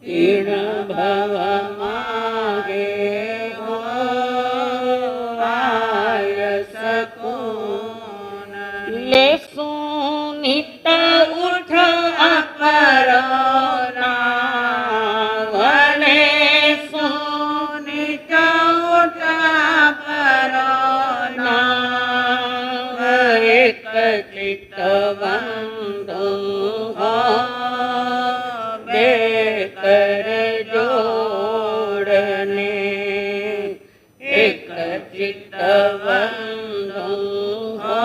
कीर्ण भव मागे हो आय सकून। ले सुनित उठ अपरो नाम, ले सुनित उठ अपरो नाम। एक चित्त बंधु हो बेकर जोड़ने, एक चित्त बंधु हो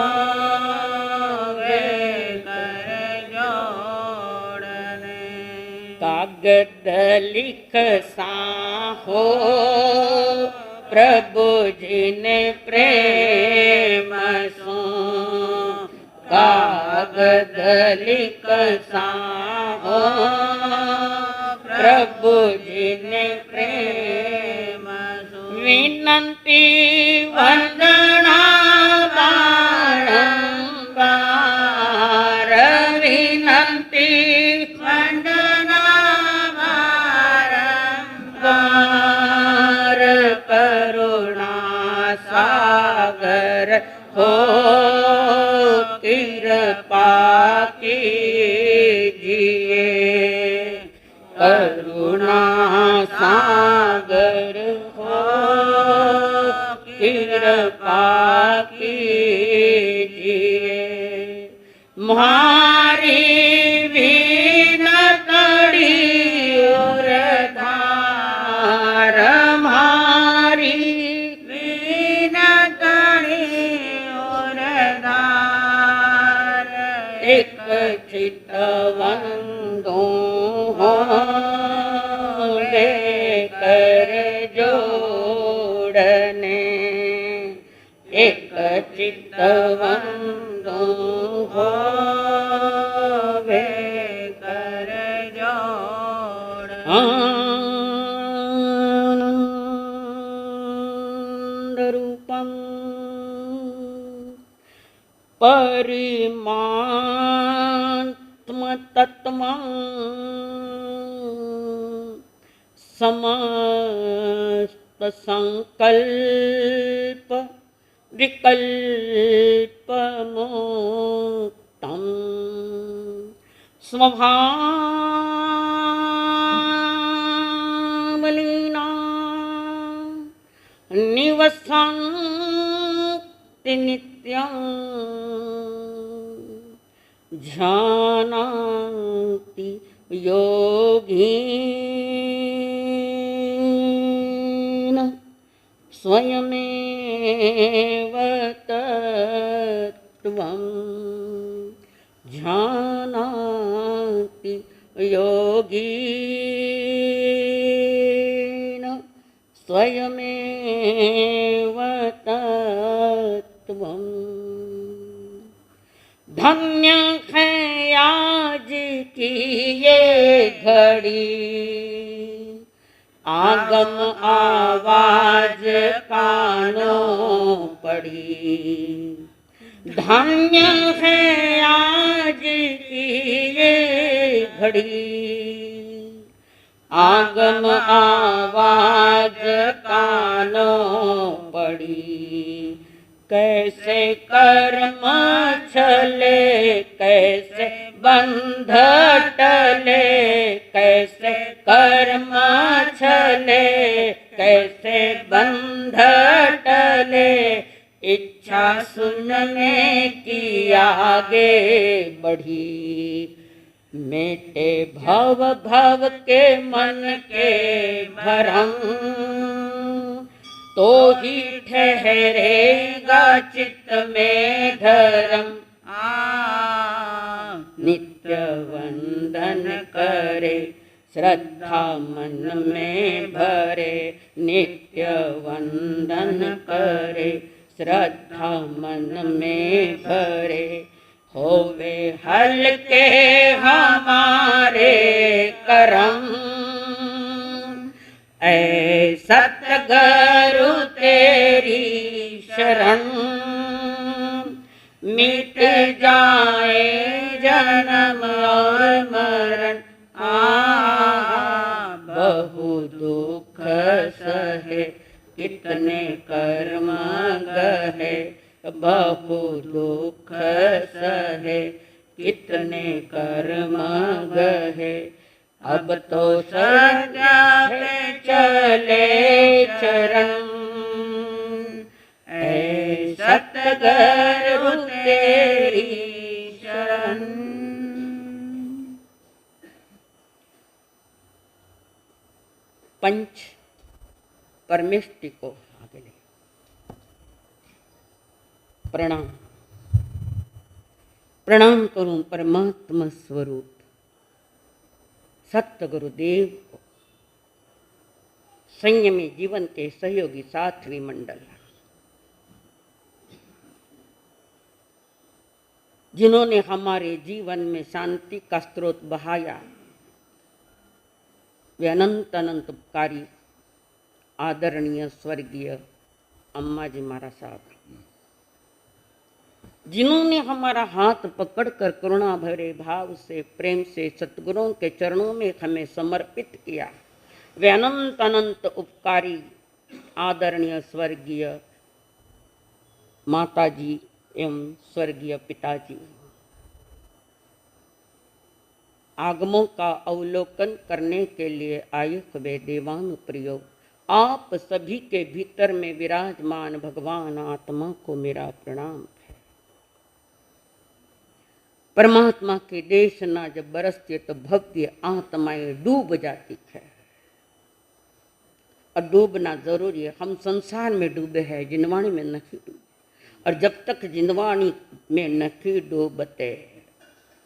बेकर जोड़ने। कागद लिख साहो प्रभु जी ने प्रेम सो, कागद लिख साहो प्रभु जी ने प्रेम सो। विनंती वंदना बारंबार, विनंती वंदना बारंबार। करुणा सागर हो कृपा कीजिए, करुणा सागर हो कृपा कीजिए। म्हारी विनती उरधार, म्हारी विनती उरधार। एक चित्त बंधु हो बेकर जोड़ने, एक चित्त बंधु हो बेकर जोड़ने। आनंद रूपम परिमात्म तत्त्वं समस्त संकल्प विकल्प मुक्तम् स्वभावलीना निवसन्ति नित्यं, जानाति योगीन स्वयमेव तत्त्वं, जानाति योगीन स्वयमेव तत्त्वं। धन्य है आज की ये घड़ी, आगम आवाज कानों पड़ी। धन्य है आज की ये घड़ी, आगम आवाज कानों पड़ी। कैसे कर्म चले कैसे बंध टले, कैसे कर्म चले कैसे बंध टले। इच्छा सुनने की आगे बढ़ी, मेटे भव भव के मन के भरम। तो ही ठहरेगा चित्त में धर्म। नित्य वंदन करे श्रद्धा मन में भरे, नित्य वंदन करे श्रद्धा मन में भरे। होवे हल्के हमारे करम, ऐ सतगुरु तेरी शरण। मिट जाए जन्म और मरण, कितने कर्म गहे, बहु दुख सहे, कितने कर्म गहे। अब तो सजा पे चले चरण, ऐ सतगुरु तेरी शरण। पंच परमेष्टि को आगे ले। प्रणाम प्रणाम करूं परमात्मा स्वरूप सत्य गुरुदेव को, संयमी जीवन के सहयोगी साध्वी मंडल, जिन्होंने हमारे जीवन में शांति का स्रोत बहाया, वे अनंत अनंत उपकारी आदरणीय स्वर्गीय अम्मा जी महाराज साहब, जिन्होंने हमारा हाथ पकड़कर करुणा भरे भाव से प्रेम से सतगुरुओं के चरणों में हमें समर्पित किया, वे अनंत अनंत उपकारी आदरणीय स्वर्गीय माताजी एवं स्वर्गीय पिताजी। आगमों का अवलोकन करने के लिए आए वे देवान प्रियो, आप सभी के भीतर में विराजमान भगवान आत्मा को मेरा प्रणाम है। परमात्मा के देशना जब बरसती तो भव्य आत्माएं डूब जाती है, और डूबना जरूरी है। हम संसार में डूबे हैं, जिनवाणी में नहीं डूबे, और जब तक जिनवाणी में नहीं डूबते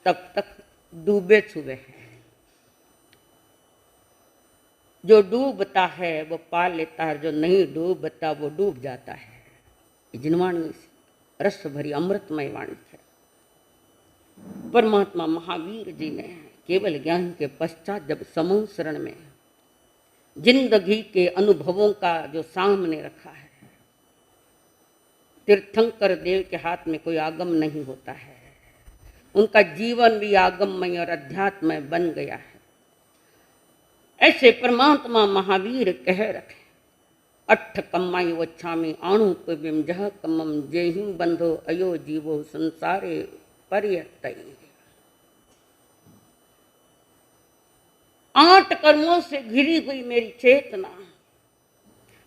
तब तक डूबे छुए हैं। जो डूबता है वो पा लेता है, जो नहीं डूबता वो डूब जाता है। जिनवाणी रस भरी अमृतमय वाणी है। परमात्मा महावीर जी ने केवल ज्ञान के पश्चात जब समूह शरण में जिंदगी के अनुभवों का जो सामने रखा है, तीर्थंकर देव के हाथ में कोई आगम नहीं होता है, उनका जीवन भी आगममय और अध्यात्मय बन गया है। ऐसे परमात्मा महावीर कह रखे, अट्ठ कम्माई वच्छामी आणु पिबिम जह कमम जेहि बंधो अयो जीवो संसारे पर्यटई। 8 कर्मों से घिरी हुई मेरी चेतना,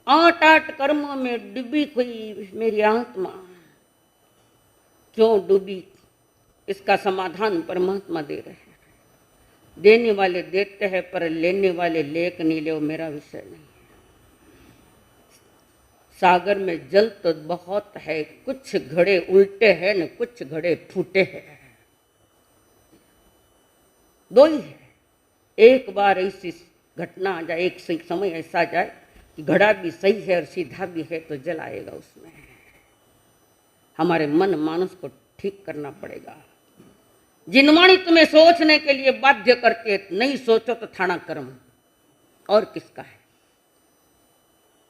8 कर्मों में डूबी हुई मेरी आत्मा क्यों डूबी, इसका समाधान परमात्मा दे रहे हैं। देने वाले देते हैं, पर लेने वाले लेक नहीं ले, वो मेरा विषय नहीं है। सागर में जल तो बहुत है, कुछ घड़े उल्टे हैं न कुछ घड़े फूटे हैं, दो ही है। एक बार ऐसी घटना आ जाए, एक समय ऐसा जाए कि घड़ा भी सही है और सीधा भी है तो जल आएगा उसमें। हमारे मन मानस को ठीक करना पड़ेगा। जिनवाणी तुम्हें सोचने के लिए बाध्य करती है, नहीं सोचो तो थाना कर्म और किसका है।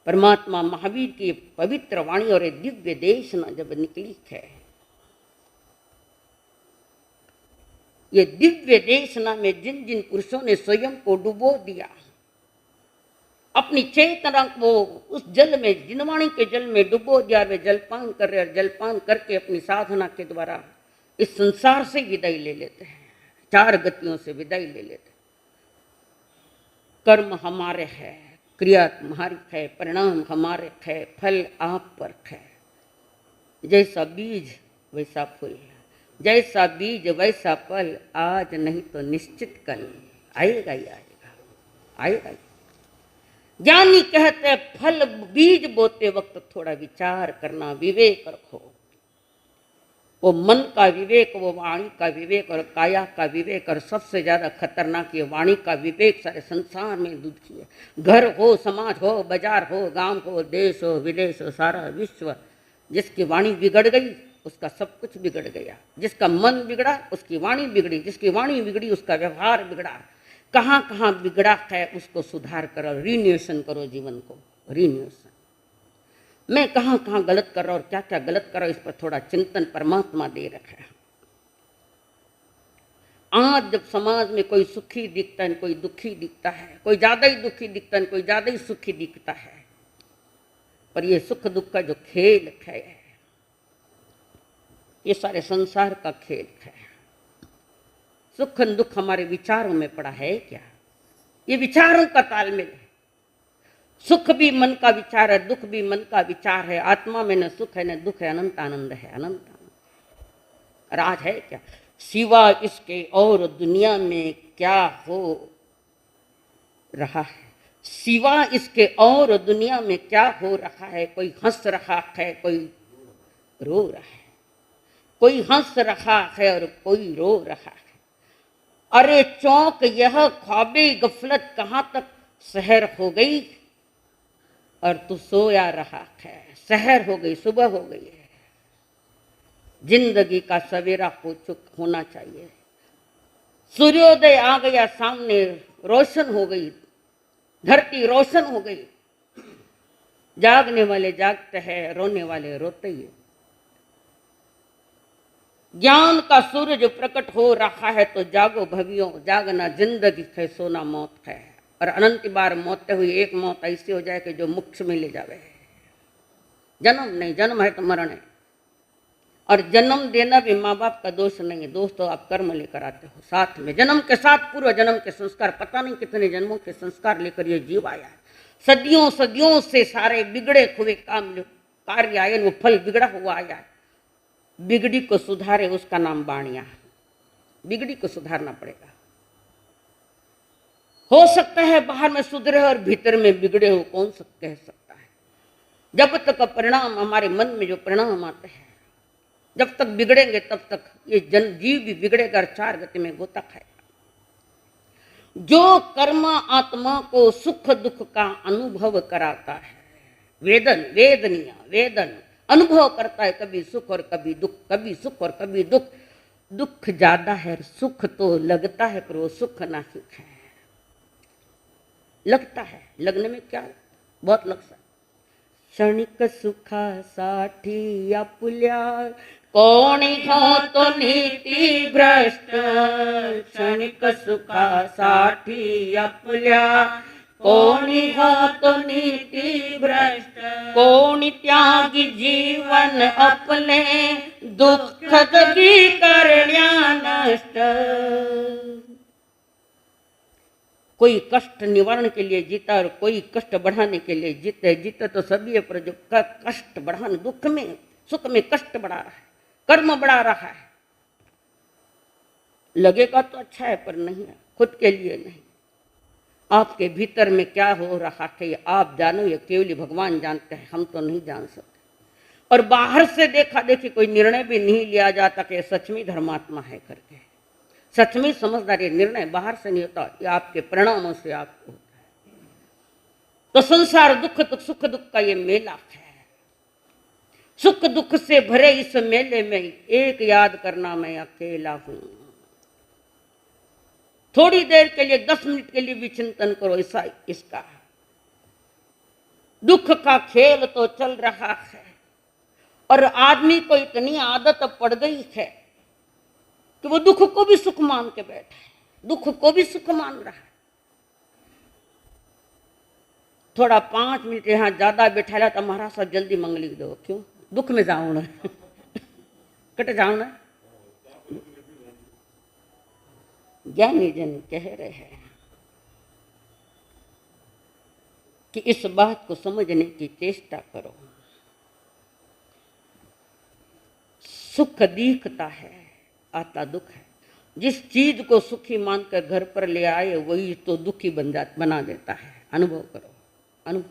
परमात्मा महावीर की पवित्र वाणी और दिव्य देशना जब निकली है, ये दिव्य देशना में जिन जिन पुरुषों ने स्वयं को डुबो दिया, अपनी चेतना को उस जल में, जिनवाणी के जल में डुबो दिया, वे जलपान कर रहे, और जलपान करके अपनी साधना के द्वारा इस संसार से विदाई ले लेते हैं, 4 गतियों से विदाई ले लेते हैं। कर्म हमारे है, क्रिया तुम्हारी है, परिणाम हमारे है, फल आप पर है। जैसा बीज वैसा फूल, जैसा बीज वैसा फल, आज नहीं तो निश्चित कल आएगा ही आएगा, आएगा ही। ज्ञानी कहते हैं फल बीज बोते वक्त थोड़ा विचार करना, विवेक रखो। वो मन का विवेक, वो वाणी का विवेक और काया का विवेक, और सबसे ज्यादा खतरनाक ये वाणी का विवेक सारे संसार में दुखी है। घर हो, समाज हो, बाजार हो, गांव हो, देश हो, विदेश हो, सारा विश्व, जिसकी वाणी बिगड़ गई उसका सब कुछ बिगड़ गया। जिसका मन बिगड़ा उसकी वाणी बिगड़ी, जिसकी वाणी बिगड़ी उसका व्यवहार बिगड़ा। कहाँ कहाँ बिगड़ा है उसको सुधार करो, रिन्यूएशन करो जीवन को, रिन्यूएशन। मैं कहाँ कहाँ गलत कर रहा हूँ और क्या क्या गलत कर रहा हूँ, इस पर थोड़ा चिंतन परमात्मा दे रखा है। आज जब समाज में कोई सुखी दिखता है, कोई दुखी दिखता है, कोई ज्यादा ही दुखी दिखता है, कोई ज्यादा ही सुखी दिखता है, पर ये सुख दुख का जो खेल है, ये सारे संसार का खेल है। सुख दुख हमारे विचारों में पड़ा है क्या? ये विचारों का तालमेल है। सुख भी मन का विचार है, दुख भी मन का विचार है। आत्मा में न सुख है न दुख है, अनंत आनंद है, अनंत आनंद। राज है क्या? सिवा इसके और दुनिया में क्या हो रहा है? सिवा इसके और दुनिया में क्या हो रहा है? कोई हंस रहा है, कोई रो रहा है। कोई हंस रहा है और कोई रो रहा है। अरे चौंक यह ख्वाबे गफलत कहाँ तक सहर हो गई, और तू सोया रहा है। सहर हो गई, सुबह हो गई है। जिंदगी का सवेरा होना चाहिए। सूर्योदय आ गया सामने, रोशन हो गई धरती, रोशन हो गई। जागने वाले जागते हैं, रोने वाले रोते ही। ज्ञान का सूरज प्रकट हो रहा है तो जागो भवियों, जागना जिंदगी है, सोना मौत है। और अनंत बार मौतें हुई, एक मौत ऐसी हो जाए कि जो मोक्ष में ले जावे। जन्म नहीं, जन्म है तो मरण है। और जन्म देना भी माँ बाप का दोष नहीं है, दोष तो आप कर्म लेकर आते हो साथ में। जन्म के साथ पूर्व जन्म के संस्कार, पता नहीं कितने जन्मों के संस्कार लेकर ये जीव आया है। सदियों सदियों से सारे बिगड़े हुए काम कार्य आए, वो फल बिगड़ा हुआ आया। बिगड़ी को सुधारे उसका नाम बाणिया। बिगड़ी को सुधारना पड़ेगा। हो सकता है बाहर में सुधरे और भीतर में बिगड़े हो, कौन सा कह सकता है। जब तक परिणाम हमारे मन में जो परिणाम आते हैं, जब तक बिगड़ेंगे तब तक ये जीव भी बिगड़ेगा और चार गति में गोता खाएगा। जो कर्म आत्मा को सुख दुख का अनुभव कराता है, वेदन वेदनीय वेदन अनुभव करता है, कभी सुख और कभी दुख, कभी सुख और कभी दुख। दुख ज्यादा है, सुख तो लगता है, पर वो सुख ना सुख है। लगता है, लगने में क्या बहुत लग सकता। क्षणिक सुखा साठी आपुल्या, कोणी हो तो नीति भ्रष्ट। क्षणिक सुखा साठी आपुल्या, कोणी हो तो नीति भ्रष्ट। कोणी त्यागी जीवन अपने, दुख जगी करण्या नष्ट। कोई कष्ट निवारण के लिए जीता और कोई कष्ट बढ़ाने के लिए जीते। जीते तो सभी है, पर जो कष्ट बढ़ाने, दुख में सुख में कष्ट बढ़ा रहा है, कर्म बढ़ा रहा है। लगेगा तो अच्छा है, पर नहीं है, खुद के लिए नहीं। आपके भीतर में क्या हो रहा है ये आप जानो, ये केवल भगवान जानते हैं, हम तो नहीं जान सकते। और बाहर से देखा देखी कोई निर्णय भी नहीं लिया जाता कि सच में धर्मात्मा है करके। सच में समझदारी निर्णय बाहर से नहीं होता, ये आपके परिणामों से आपको होता है। तो संसार दुख दुख सुख दुख का ये मेला है। सुख दुख से भरे इस मेले में एक याद करना, मैं अकेला हूं। थोड़ी देर के लिए, 10 मिनट के लिए भी चिंतन करो ऐसा इसका। दुख का खेल तो चल रहा है और आदमी को इतनी आदत पड़ गई है कि वो दुख को भी सुख मान के बैठा है, दुख को भी सुख मान रहा है। थोड़ा 5 मिनट यहाँ ज्यादा बैठा तो महाराज साहब जल्दी मंग लिख दो, क्यों दुख में जाऊं ना कट जाऊं ना। ज्ञानी जन कह रहे हैं कि इस बात को समझने की चेष्टा करो। सुख दिखता है, आता दुख है। जिस चीज को सुखी मानकर घर पर ले आए वही तो दुखी बना देता है। अनुभव करो, अनुभव।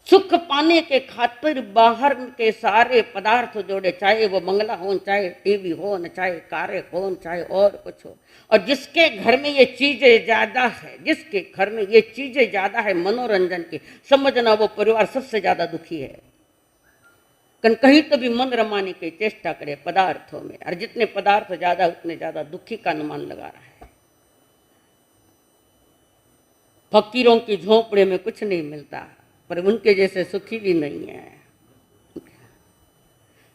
सुख पाने के खातिर बाहर के सारे पदार्थ जोड़े, चाहे वो बंगला हो, चाहे टीवी हो, न चाहे कारें हो, चाहे और कुछ हो। और जिसके घर में ये चीजें ज्यादा है, जिसके घर में ये चीजें ज्यादा है मनोरंजन की, समझना वो परिवार सबसे ज्यादा दुखी है। कहीं तो भी मन रमाने की चेष्टा करे पदार्थों में, और जितने पदार्थ ज्यादा उतने ज्यादा दुखी का अनुमान लगा रहा है। फकीरों की झोंपड़े में कुछ नहीं मिलता, पर उनके जैसे सुखी भी नहीं है।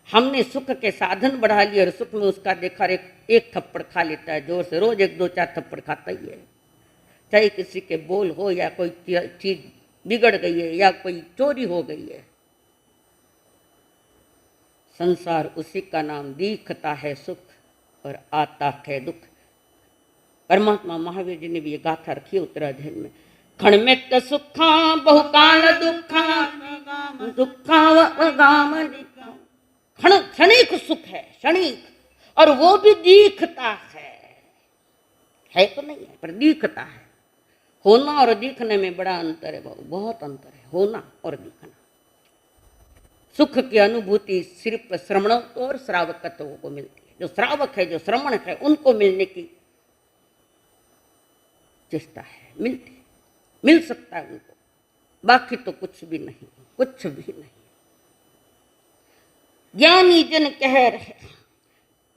हमने सुख के साधन बढ़ा लिए और सुख में उसका देखा एक थप्पड़ खा लेता है जोर से, रोज 1 2 4 थप्पड़ खाता ही है। चाहे किसी के बोल हो या कोई चीज बिगड़ गई है या कोई चोरी हो गई है। संसार उसी का नाम, दिखता है सुख और आता है दुख। परमात्मा महावीर जी ने भी ये गाथा रखी है उत्तराधीन में, खणमित सुखा बहुकाल दुखा दुखा वगाम। क्षण क्षणिक सुख है, क्षणिक, और वो भी दिखता है तो नहीं है पर दिखता है। होना और दिखने में बड़ा अंतर है, बहुत अंतर है होना और दिखना। सुख की अनुभूति सिर्फ श्रवणत्व और श्रावकत्व को मिलती है। जो श्रावक है, जो श्रवण है, उनको मिलने की चेष्टा है, मिल सकता है उनको, बाकी तो कुछ भी नहीं, कुछ भी नहीं। ज्ञानी जन कह रहे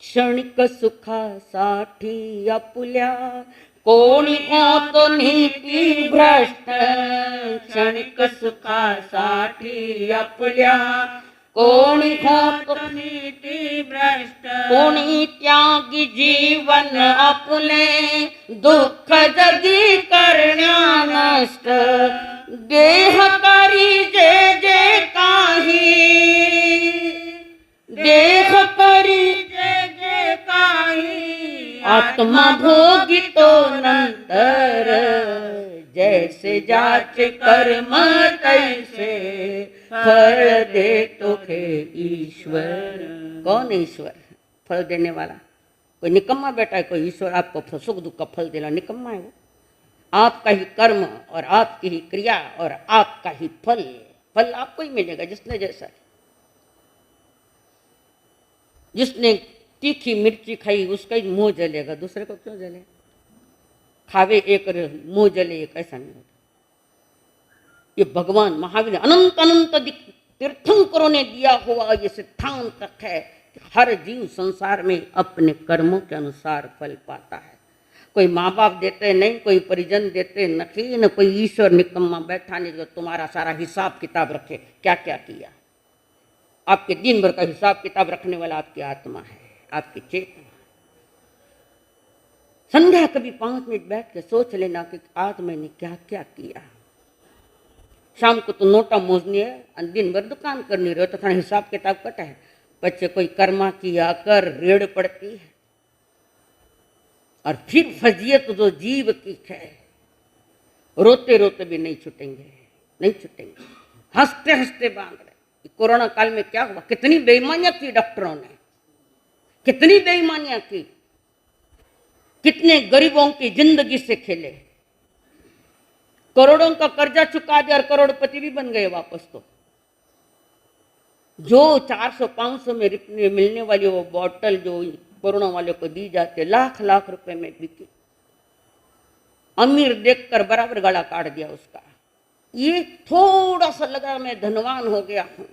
क्षणिक सुखा साठी अपुल्या, कोणी तो नीति भ्रष्ट। क्षणिक सुखा साठी अपुल्या, कोणी तो नीति भ्रष्ट। कोणी त्यागी जीवन अपुले, दुःख जगी करण्या नष्ट। देह करी जे जे काही, देह करी जे जे काही, आत्मा भोगी तो नंतर। जैसे जाच कर्म तैसे, फल दे तोखे ईश्वर। कौन ईश्वर? फल देने वाला। कोई निकम्मा बैठा है, कोई ईश्वर आपको सुख दुख का फल देना, निकम्मा है वो। आपका ही कर्म और आपकी ही क्रिया और आपका ही फल, फल आपको ही मिलेगा जिसने जैसा। जिसने तीखी मिर्ची खाई उसका ही मुंह जलेगा, दूसरे को क्यों जले? खावे एक मुंह जले, एक ऐसा नहीं होता। ये भगवान महावीर अनंत अनंत तीर्थंकरों ने दिया हुआ ये सिद्धांत है कि हर जीव संसार में अपने कर्मों के अनुसार फल पाता है। कोई माँ बाप देते नहीं, कोई परिजन देते नहीं, न कोई ईश्वर निकम्मा बैठा नहीं जो तुम्हारा सारा हिसाब किताब रखे क्या क्या किया। आपके दिन भर का हिसाब किताब रखने वाला आपकी आत्मा है, आपकी चेतना। संध्या कभी 5 मिनट बैठ के सोच लेना कि आज मैंने क्या क्या किया। शाम को तो नोटा मोजनी है, दिन भर दुकान करनी रहे तो थोड़ा हिसाब किताब कटा है। बच्चे कोई कर्मा किया कर रेड़ पड़ती है। और फिर फजीयत जो जीव की है, रोते रोते भी नहीं छूटेंगे, नहीं छूटेंगे, हंसते हंसते बांध रहे। कोरोना काल में क्या हुआ, कितनी बेईमानियां की डॉक्टरों ने, कितनी बेईमानियां की, कितने गरीबों की जिंदगी से खेले, करोड़ों का कर्जा चुका दिया और करोड़पति भी बन गए वापस। तो जो 400-500 में मिलने वाली वो बॉटल जो कोरोना वाले को दी जाती है, लाख लाख रुपए में बिकी। अमीर देखकर बराबर गला काट दिया उसका। ये थोड़ा सा लगा मैं धनवान हो गया हूं,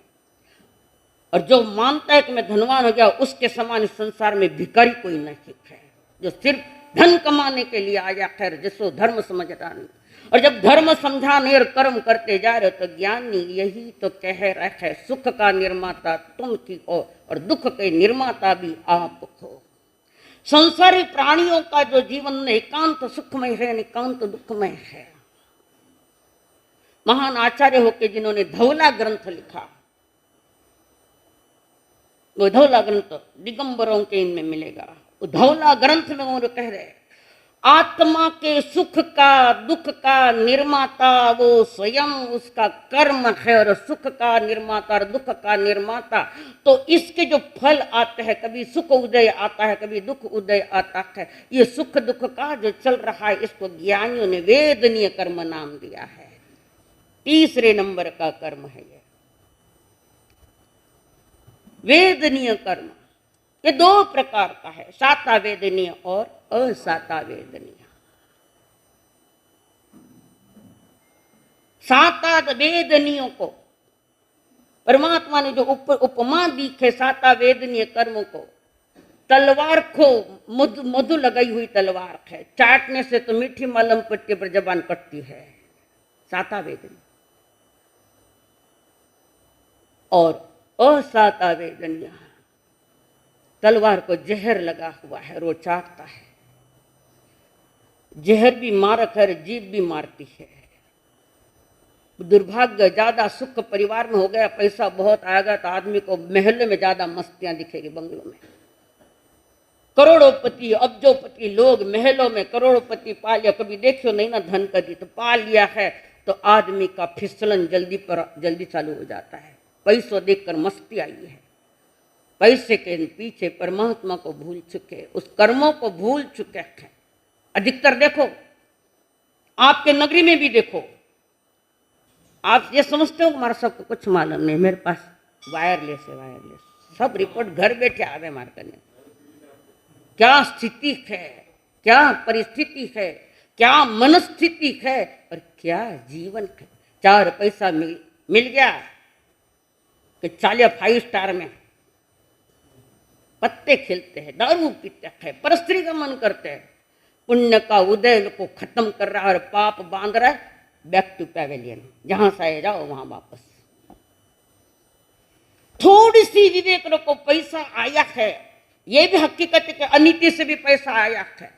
और जो मानता है कि मैं धनवान हो गया, उसके समान इस संसार में भिखारी कोई नहीं है। जो सिर्फ धन कमाने के लिए आया, खैर जिसको धर्म समझता नहीं। और जब धर्म समझा नहीं और कर्म करते जा रहे हो तो ज्ञानी यही तो कह रहा है, सुख का निर्माता तुम ही हो और दुख के निर्माता भी आप हो। संसारी प्राणियों का जो जीवन एकांत सुखमय है, एकांत दुखमय है। महान आचार्य होके जिन्होंने धौला ग्रंथ लिखा, वो धौला ग्रंथ दिगंबरों के इनमें मिलेगा। वो धौला ग्रंथ में वो कह रहे आत्मा के सुख का दुख का निर्माता वो स्वयं उसका कर्म है, और सुख का निर्माता और दुख का निर्माता। तो इसके जो फल आते हैं, कभी सुख उदय आता है, कभी दुख उदय आता है। ये सुख दुख का जो चल रहा है, इसको ज्ञानियों ने वेदनीय कर्म नाम दिया है। 3 नंबर का कर्म है ये वेदनीय कर्म। ये 2 प्रकार का है, साता वेदनीय और असाता वेदनीय। साता वेदनीयों को परमात्मा ने जो उपमा दी है, साता वेदनीय कर्मों को, तलवार को मधु लगाई हुई तलवार है, चाटने से तो मीठी मलम पट्टी पर जबान कटती है, साता वेदनीय। और असाता वेदनीय, तलवार को जहर लगा हुआ है, रो चाटता है। जहर भी मारक है, जीभ भी मारती है। दुर्भाग्य, ज्यादा सुख परिवार में हो गया, पैसा बहुत आएगा तो आदमी को महलों में ज्यादा मस्तियां दिखेगी, बंगलों में। करोड़ोंपति अब्जोपति लोग महलों में करोड़ोंपति पा लिया, कभी देखियो नहीं ना धन कदी, तो पा लिया है तो आदमी का फिसलन जल्दी चालू हो जाता है। पैसों देखकर मस्ती आई है, पैसे के पीछे परमात्मा को भूल चुके, उस कर्मों को भूल चुके हैं। अधिकतर देखो, आपके नगरी में भी देखो, आप ये समझते हो हमारा सबको कुछ मालूम नहीं, मेरे पास वायरलेस है, वायरलेस सब रिपोर्ट घर बैठे आ गए मार करने। क्या स्थिति है, क्या परिस्थिति है, क्या मनस्थिति है और क्या जीवन है। 4 पैसा मिल गया कि चालिया 5 स्टार में पत्ते खेलते हैं, दारू पीते हैं, परस्त्री का मन करते हैं। पुण्य का उदय को खत्म कर रहा है और पाप बांध रहा है बैक टू पैवेलियन, जहां से आए जाओ वहां वापस। थोड़ी सी विवेक रखो, पैसा आया है, ये भी हकीकत है कि अनीति से भी पैसा आया है,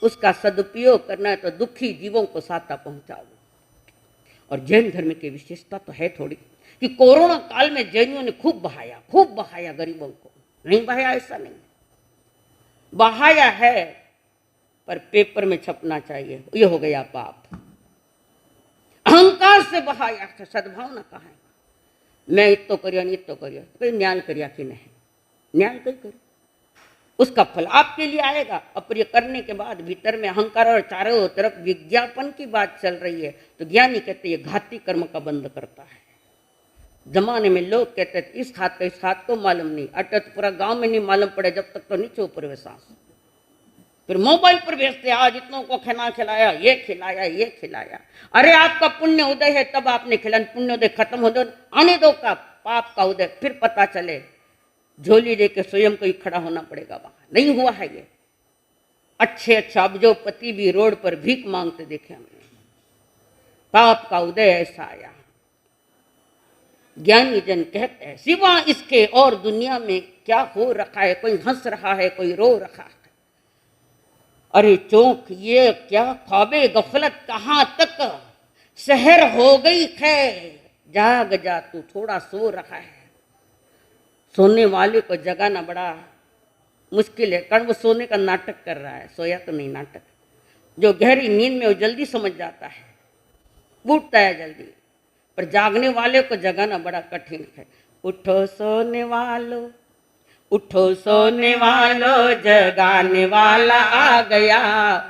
उसका सदुपयोग करना है तो दुखी जीवों को साता पहुंचाओ। और जैन धर्म की विशेषता तो है थोड़ी कि कोरोना काल में जैनियों ने खूब बहाया गरीबों को। नहीं बहाया ऐसा नहीं, बहाया है पर पेपर में छपना चाहिए, ये हो गया पाप। अहंकार से बहाया है, सद्भावना कहा है, मैं इतो करिया नहीं इतो करिया, कोई न्याय करिया कि नहीं, न्याय कोई करे, उसका फल आपके लिए आएगा। अप्रिय करने के बाद भीतर में अहंकार और चारों तरफ विज्ञापन की बात चल रही है, तो ज्ञानी कहते हैं घाती कर्म का बंद करता है। जमाने में लोग कहते थे इस हाथ को मालूम नहीं, अटत पूरा गांव में नहीं मालूम पड़े जब तक तो नीचे ऊपर वे सांस। फिर मोबाइल पर भेजते आज इतनों को खाना खिलाया, ये खिलाया। अरे आपका पुण्य उदय है तब आपने खिलाया, पुण्य उदय खत्म हो दो, आने दो का पाप का उदय, फिर पता चले झोली लेके स्वयं को ही खड़ा होना पड़ेगा। वहां नहीं हुआ है ये। अच्छे अब्जोपति भी रोड पर भीख मांगते देखे हमने। पाप का उदय ऐसा आया। ज्ञानी जन कहते हैं सिवा इसके और दुनिया में क्या हो रखा है, कोई हंस रहा है, कोई रो रहा है। अरे चौंक ये क्या ख्वाबे गफलत, कहां तक शहर हो गई है, जाग जा तू थोड़ा सो रहा है। सोने वाले को जगाना बड़ा मुश्किल है, कारण वो सोने का नाटक कर रहा है, सोया तो नहीं नाटक। जो गहरी नींद में वो जल्दी समझ जाता है, उठता है जल्दी, पर जागने वाले को जगाना बड़ा कठिन है। उठो सोने वालों, उठो सोने वालों, जगाने वाला आ गया।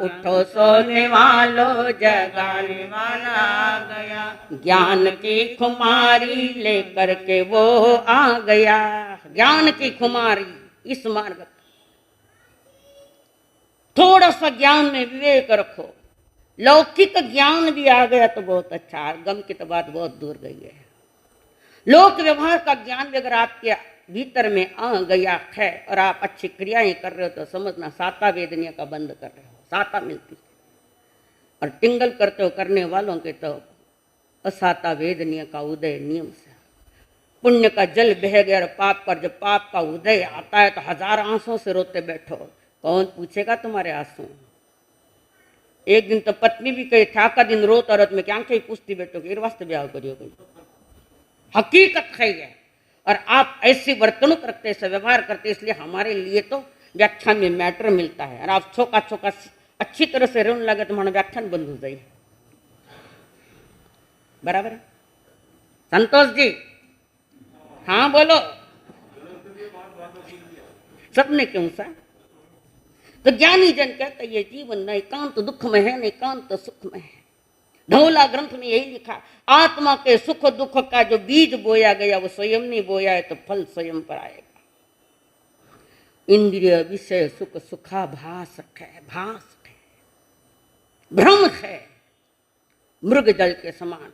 उठो सोने वालों, जगाने वाला आ गया। ज्ञान की खुमारी लेकर के वो आ गया। ज्ञान की खुमारी, इस मार्ग थोड़ा सा ज्ञान में विवेक रखो। लौकिक ज्ञान भी आ गया तो बहुत अच्छा, गम की तो बात बहुत दूर गई है। लोक व्यवहार का ज्ञान भी अगर आपके भीतर में आ गया है और आप अच्छी क्रियाएं कर रहे हो तो समझना साता वेदनिया का बंद कर रहे हो, साता मिलती है। और टिंगल करते हो करने वालों के तो असाता वेदनिया का उदय नियम से। पुण्य का जल बह गया और पाप पर जब पाप का उदय आता है तो 1000 आंसुओं से रोते बैठो, कौन पूछेगा तुम्हारे आंसू। एक दिन तो पत्नी भी कही था का दिन रोत औरत में क्या कहीं पूछती बैठो कि वास्ते ब्याह करियो कोई। हकीकत है ये। और आप ऐसी वर्तणुक रखते, ऐसा व्यवहार करते, इसलिए हमारे लिए तो व्याख्यान में मैटर मिलता है। और आप छोका अच्छी तरह से रोने लगे तो हमारा व्याख्यान बंद हो जाए। बराबर है संतोष जी? हाँ बोलो। सबने क्यों सा? तो ज्ञानी जन कहते ये जीवन न एकांत दुख में है, न एकांत सुख में है। धौला ग्रंथ में यही लिखा, आत्मा के सुख दुख का जो बीज बोया गया वो स्वयं नहीं बोया है तो फल स्वयं पर आएगा। इंद्रिय विषय सुख सुखाभास है, भास है, भ्रम है, मृग जल के समान।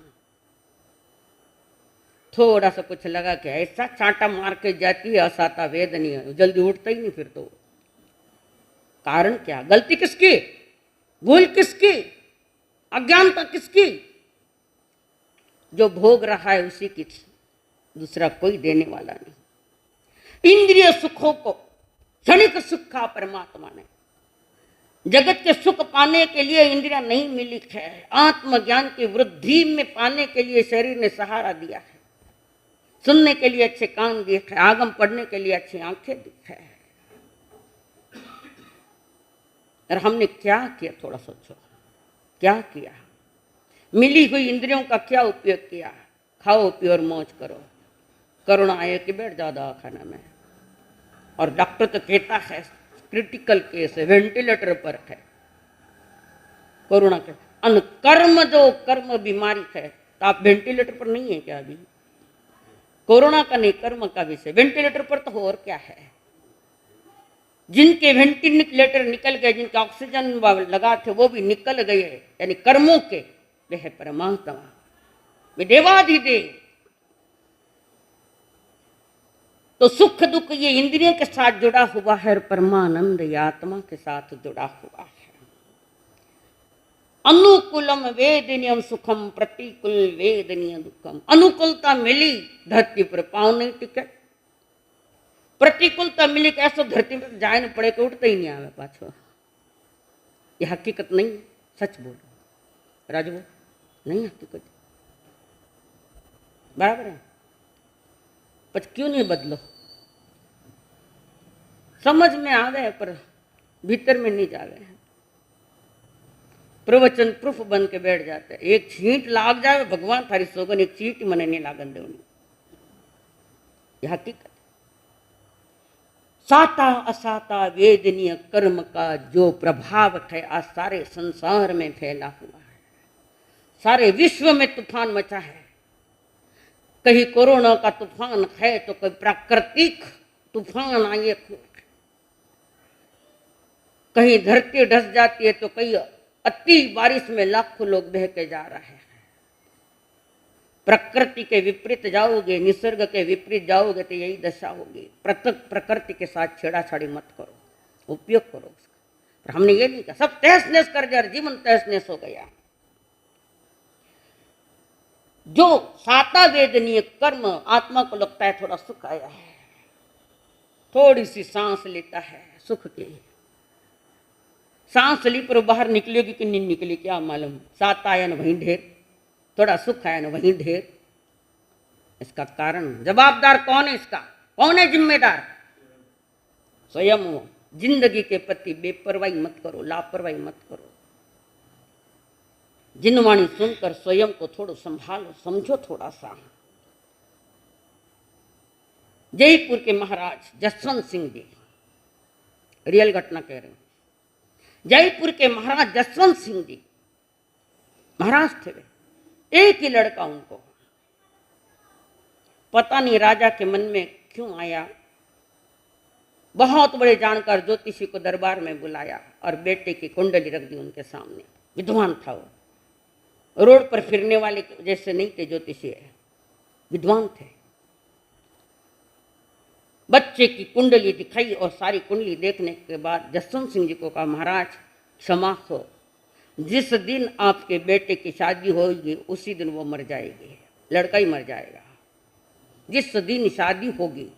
थोड़ा सा कुछ लगा कि ऐसा चांटा मार के जाती है असाता वेदनीय, जल्दी उठता ही नहीं फिर तो। कारण क्या? गलती किसकी? भूल किसकी? अज्ञानता किसकी? जो भोग रहा है उसी की, दूसरा कोई देने वाला नहीं। इंद्रिय सुखों को क्षणिक सुख का परमात्मा ने जगत के सुख पाने के लिए इंद्रियां नहीं मिली है, आत्मज्ञान की वृद्धि में पाने के लिए शरीर ने सहारा दिया है, सुनने के लिए अच्छे कान दिए है, आगम पढ़ने के लिए अच्छी आंखें दी है। और हमने क्या किया, थोड़ा सोचो, क्या किया? मिली हुई इंद्रियों का क्या उपयोग किया? खाओ पियो और मौज करो। कोरोना आए कि बैठ जाओ दवाखाना में, और डॉक्टर तो कहता है क्रिटिकल केस है, वेंटिलेटर पर है कोरोना के। अनकर्म जो कर्म बीमारी है, तो आप वेंटिलेटर पर नहीं है क्या अभी? कोरोना का नहीं, कर्म का विषय। वेंटिलेटर पर तो और क्या है? जिनके वेंटिलेटर निकल गए, जिनके ऑक्सीजन लगा थे वो भी निकल गए, यानी कर्मों के, वे है परमात्मा, वे देवाधिदेव। तो सुख दुख ये इंद्रियों के साथ जुड़ा हुआ है, और परमानंद ये आत्मा के साथ जुड़ा हुआ है। अनुकूलम वेदनीयम सुखम, प्रतिकूल वेदनीय दुखम। अनुकूलता मिली, धरती पर पांव नहीं टिके। प्रतिकूलता मिली, कैसे धरती पर जाए न पड़े, के उठते ही नहीं आवे पाछो। ये हकीकत नहीं है, सच बोलो राजू, नहीं हकीकत, बराबर है। पर क्यों नहीं बदलो? समझ में आ गए पर भीतर में नहीं जावे। प्रवचन प्रूफ बन के बैठ जाते, एक छींट लाग जाए भगवान थारी सोगन, एक चींट मने नहीं लागन दे। यह हकीकत। साता असाता वेदनीय कर्म का जो प्रभाव है आज सारे संसार में फैला हुआ है, सारे विश्व में तूफान मचा है। कहीं कोरोना का तूफान है तो कोई प्राकृतिक तूफान आए, कहीं धरती ढस जाती है तो कहीं अति बारिश में लाखों लोग बह के जा रहे हैं। प्रकृति के विपरीत जाओगे, निसर्ग के विपरीत जाओगे तो यही दशा होगी। प्रकृति के साथ छेड़ाछाड़ी मत करो, उपयोग करो उसका। पर हमने ये नहीं कहा, सब तहस नहस कर दिया, जीवन तहस नहस हो गया। जो साता वेदनीय कर्म, आत्मा को लगता है थोड़ा सुख आया है, थोड़ी सी सांस लेता है सुख की, सांस ली पर बाहर निकलेगी कि नहीं निकली क्या मालूम। सात आया न वहीं ढेर, थोड़ा सुख आया न वहीं ढेर। इसका कारण जवाबदार कौन है? इसका कौन है जिम्मेदार? स्वयं हो। जिंदगी के प्रति बेपरवाही मत करो, लापरवाही मत करो। जिनवाणी सुनकर स्वयं को थोड़ा संभालो, समझो थोड़ा सा। जयपुर के महाराज जसवंत सिंह जी, रियल घटना कह रहे हैं। जयपुर के महाराज जसवंत सिंह जी महाराज थे, वे एक ही लड़का उनको। पता नहीं राजा के मन में क्यों आया, बहुत बड़े जानकार ज्योतिषी को दरबार में बुलाया और बेटे की कुंडली रख दी उनके सामने। विद्वान था वो, रोड पर फिरने वाले जैसे नहीं थे ज्योतिषी, विद्वान थे। बच्चे की कुंडली दिखाई और सारी कुंडली देखने के बाद जसवंत सिंह जी को कहा, महाराज क्षमा हो, जिस दिन आपके बेटे की शादी होगी उसी दिन वो मर जाएगी, लड़का ही मर जाएगा। जिस दिन शादी होगी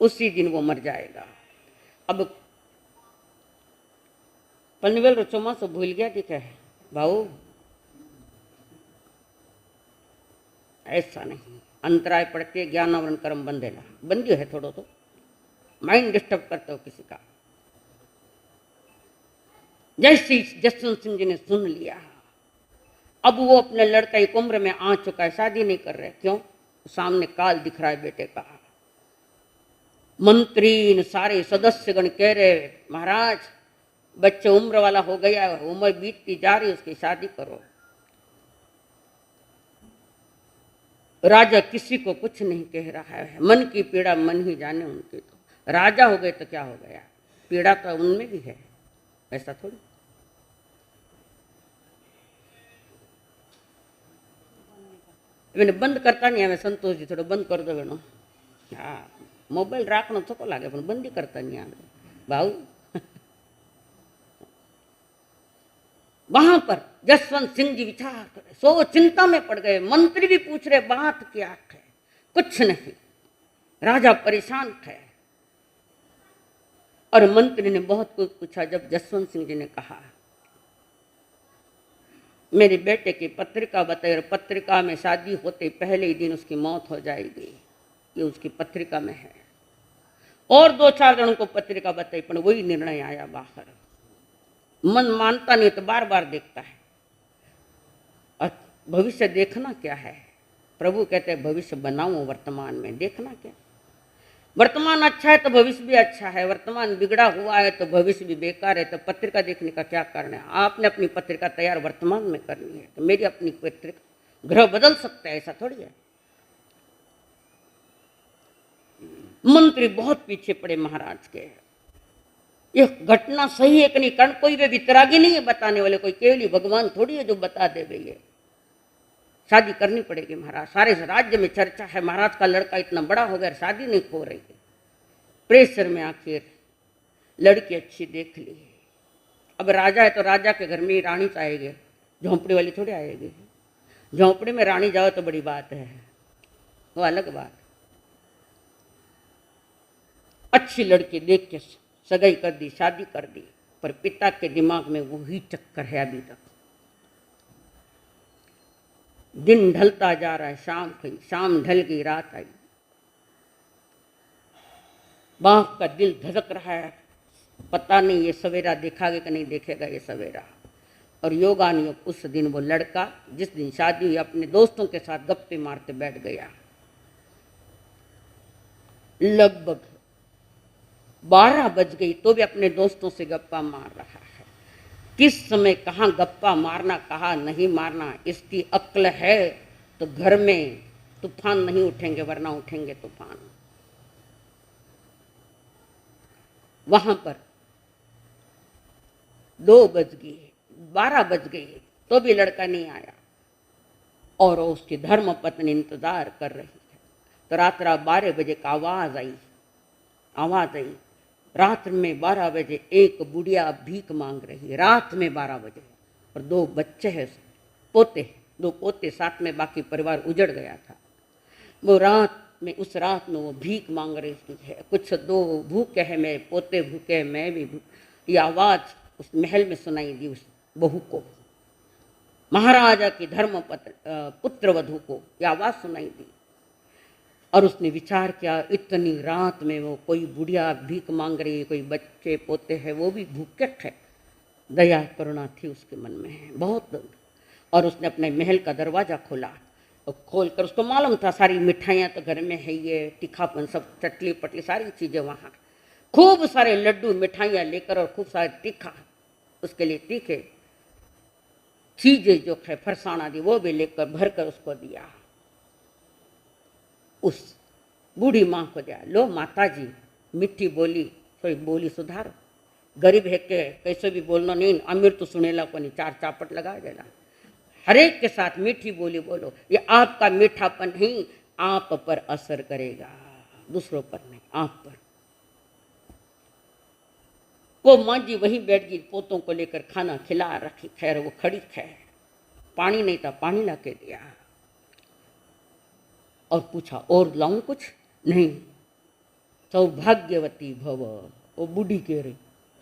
उसी दिन वो मर जाएगा। अब पनवेल रचोमा से भूल गया ठीक है भाऊ, ऐसा नहीं। अंतराय पड़ते ज्ञानावरण कर्म बंधेला, बंदी है थोड़ा तो माइंड डिस्टर्ब करते हो किसी का। जैसे जसवंत सिंह जी ने सुन लिया, अब वो अपने लड़का एक उम्र में आ चुका है, शादी नहीं कर रहे। क्यों? सामने काल दिख रहा है बेटे का। मंत्री सारे सदस्यगण कह रहे, महाराज बच्चे उम्र वाला हो गया, उम्र बीतती जा रही, उसकी शादी करो। राजा किसी को कुछ नहीं कह रहा है, मन की पीड़ा मन ही जाने उनकी। तो राजा हो गए तो क्या हो गया, पीड़ा तो उनमें भी है, ऐसा थोड़ी। मैंने बंद करता नहीं है, संतोष जी थोड़ा बंद कर दो बेनो। हाँ मोबाइल राखनो थको लागे पण बंदी करता नहीं आवे भाऊ। वहां पर जसवंत सिंह जी विचार करे, सो चिंता में पड़ गए। मंत्री भी पूछ रहे बात क्या है, कुछ नहीं। राजा परेशान है। और मंत्री ने बहुत कुछ पूछा। जब जसवंत सिंह जी ने कहा मेरे बेटे की पत्रिका बताई और पत्रिका में शादी होते पहले ही दिन उसकी मौत हो जाएगी, ये उसकी पत्रिका में है। और 2-4 जनों को पत्रिका बताई, पर वही निर्णय आया बाहर। मन मानता नहीं तो बार बार देखता है। और भविष्य देखना क्या है? प्रभु कहते हैं भविष्य बनाओ वर्तमान में, देखना क्या। वर्तमान अच्छा है तो भविष्य भी अच्छा है, वर्तमान बिगड़ा हुआ है तो भविष्य भी बेकार है, तो पत्रिका देखने का क्या कारण है? आपने अपनी पत्रिका तैयार वर्तमान में करनी है। तो मेरी अपनी पत्रिका ग्रह बदल सकता है, ऐसा थोड़ी है। मंत्री बहुत पीछे पड़े महाराज के। ये घटना सही है कि नहीं, कारण कोई वे वितरागी नहीं है बताने वाले, कोई केवली भगवान थोड़ी है जो बता दे भैया। शादी करनी पड़ेगी महाराज, सारे राज्य में चर्चा है महाराज का लड़का इतना बड़ा हो गया, शादी नहीं हो रही है। प्रेशर में आखिर लड़की अच्छी देख ली। अब राजा है तो राजा के घर में ही रानी चाहेगी, झोंपड़ी वाली थोड़ी आएगी। झोंपड़ी में रानी जाओ तो बड़ी बात है, वो अलग बात। अच्छी लड़की देख के सगाई कर दी, शादी कर दी, पर पिता के दिमाग में वही चक्कर है अभी तक। दिन ढलता जा रहा है, शाम गई, शाम ढल गई, रात आई। बाप का दिल धड़क रहा है, पता नहीं ये सवेरा देखागे कि नहीं देखेगा ये सवेरा। और योगानुयोग उस दिन वो लड़का जिस दिन शादी हुई अपने दोस्तों के साथ गप्पे मारते बैठ गया। लगभग 12 बज गई तो भी अपने दोस्तों से गप्पा मार रहा है। किस समय कहाँ गप्पा मारना, कहाँ नहीं मारना, इसकी अक्ल है तो घर में तूफान नहीं उठेंगे, वरना उठेंगे तूफान। वहां पर 2 बज गई, 12 बज गई तो भी लड़का नहीं आया और उसकी धर्म पत्नी इंतजार कर रही है। तो रात 12 बजे का आवाज आई। रात में 12 बजे एक बुढ़िया भीख मांग रही है, रात में 12 बजे। और 2 बच्चे हैं, पोते, 2 पोते, साथ में बाकी परिवार उजड़ गया था। वो रात में, उस रात में वो भीख मांग रही है। कुछ 2 भूखे हैं, मेरे पोते भूखे हैं, मैं भी भूखे। ये आवाज़ उस महल में सुनाई दी उस बहू को, महाराजा की धर्म पुत्र वधू को ये आवाज़ सुनाई दी। और उसने विचार किया इतनी रात में वो कोई बुढ़िया भीख मांग रही है, कोई बच्चे पोते हैं, वो भी भूखे है। दया करुणा थी उसके मन में बहुत। और उसने अपने महल का दरवाज़ा खोला और खोल कर, उसको मालूम था सारी मिठाइयाँ तो घर में है, ये तीखापन सब, चटली पटली सारी चीज़ें वहाँ, खूब सारे लड्डू मिठाइयाँ लेकर और खूब सारे तीखा, उसके लिए तीखे चीज़ें जो है फरसाना दी, वो भी लेकर भर कर उसको दिया। उस बूढ़ी माँ को दिया। लो माता जी, मिठी बोली, थोड़ी बोली सुधारो। गरीब है के कैसे भी बोलना नहीं, अमीर तो सुनेला को नहीं, 4 चापट लगा देला। हर एक के साथ मीठी बोली बोलो, ये आपका मीठापन ही आप पर असर करेगा, दूसरों पर नहीं, आप पर। वो माँ जी वहीं बैठ गई, पोतों को लेकर खाना खिला रखी। खैर वो खड़ी खैर, पानी नहीं था, पानी ला के दिया और पूछा और लाऊं कुछ? नहीं। सौभाग्यवती भव, वो बूढ़ी कह रही,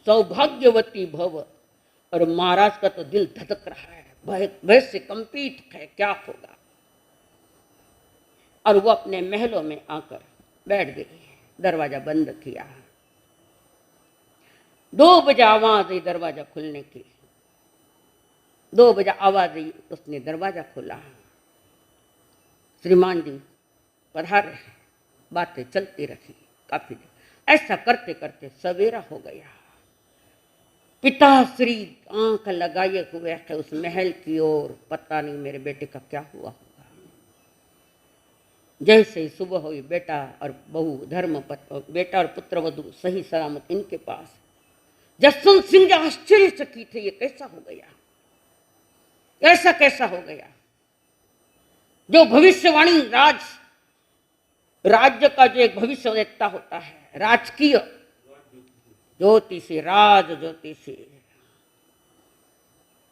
सौभाग्यवती भव। और महाराज का तो दिल धड़क रहा है, भय से कंपित है, क्या होगा। और वो अपने महलों में आकर बैठ गई, दरवाजा बंद किया। 2 बजे आवाज आई दरवाजा खुलने की, 2 बजे आवाज आई, उसने दरवाजा खोला। श्रीमान जी पधारे। बातें चलती रही काफी देर। ऐसा करते करते सवेरा हो गया। पिताश्री आंख लगाए हुए है उस महल की ओर, पता नहीं मेरे बेटे का क्या हुआ होगा। जैसे ही सुबह हुई, बेटा और बहू बेटा और पुत्र वधू सही सलामत इनके पास। जसवंत सिंह जी आश्चर्यचकित थे, ये कैसा हो गया, ऐसा कैसा हो गया। जो भविष्यवाणी राज्य का जो एक भविष्य देखता होता है, राजकीय ज्योतिषी, राज ज्योतिषी,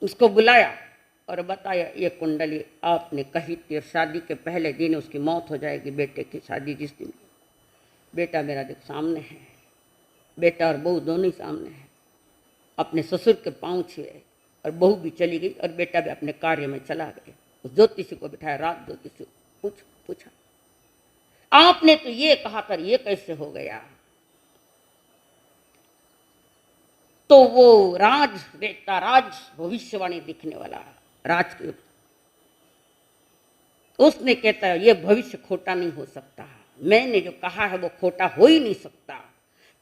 उसको बुलाया और बताया ये कुंडली आपने कही थी, शादी के पहले दिन उसकी मौत हो जाएगी, बेटे की शादी जिस दिन। बेटा मेरा देख सामने है, बेटा और बहू दोनों ही सामने हैं। अपने ससुर के पांव छुए और बहू भी चली गई और बेटा भी अपने कार्य में चला गया। उस ज्योतिषी को बिठाया, रात ज्योतिषी पूछा, आपने तो ये कहा था, ये कैसे हो गया? तो वो राज बेटा, राज भविष्यवाणी दिखने वाला राज के, उसने कहता है ये भविष्य खोटा नहीं हो सकता, मैंने जो कहा है वो खोटा हो ही नहीं सकता,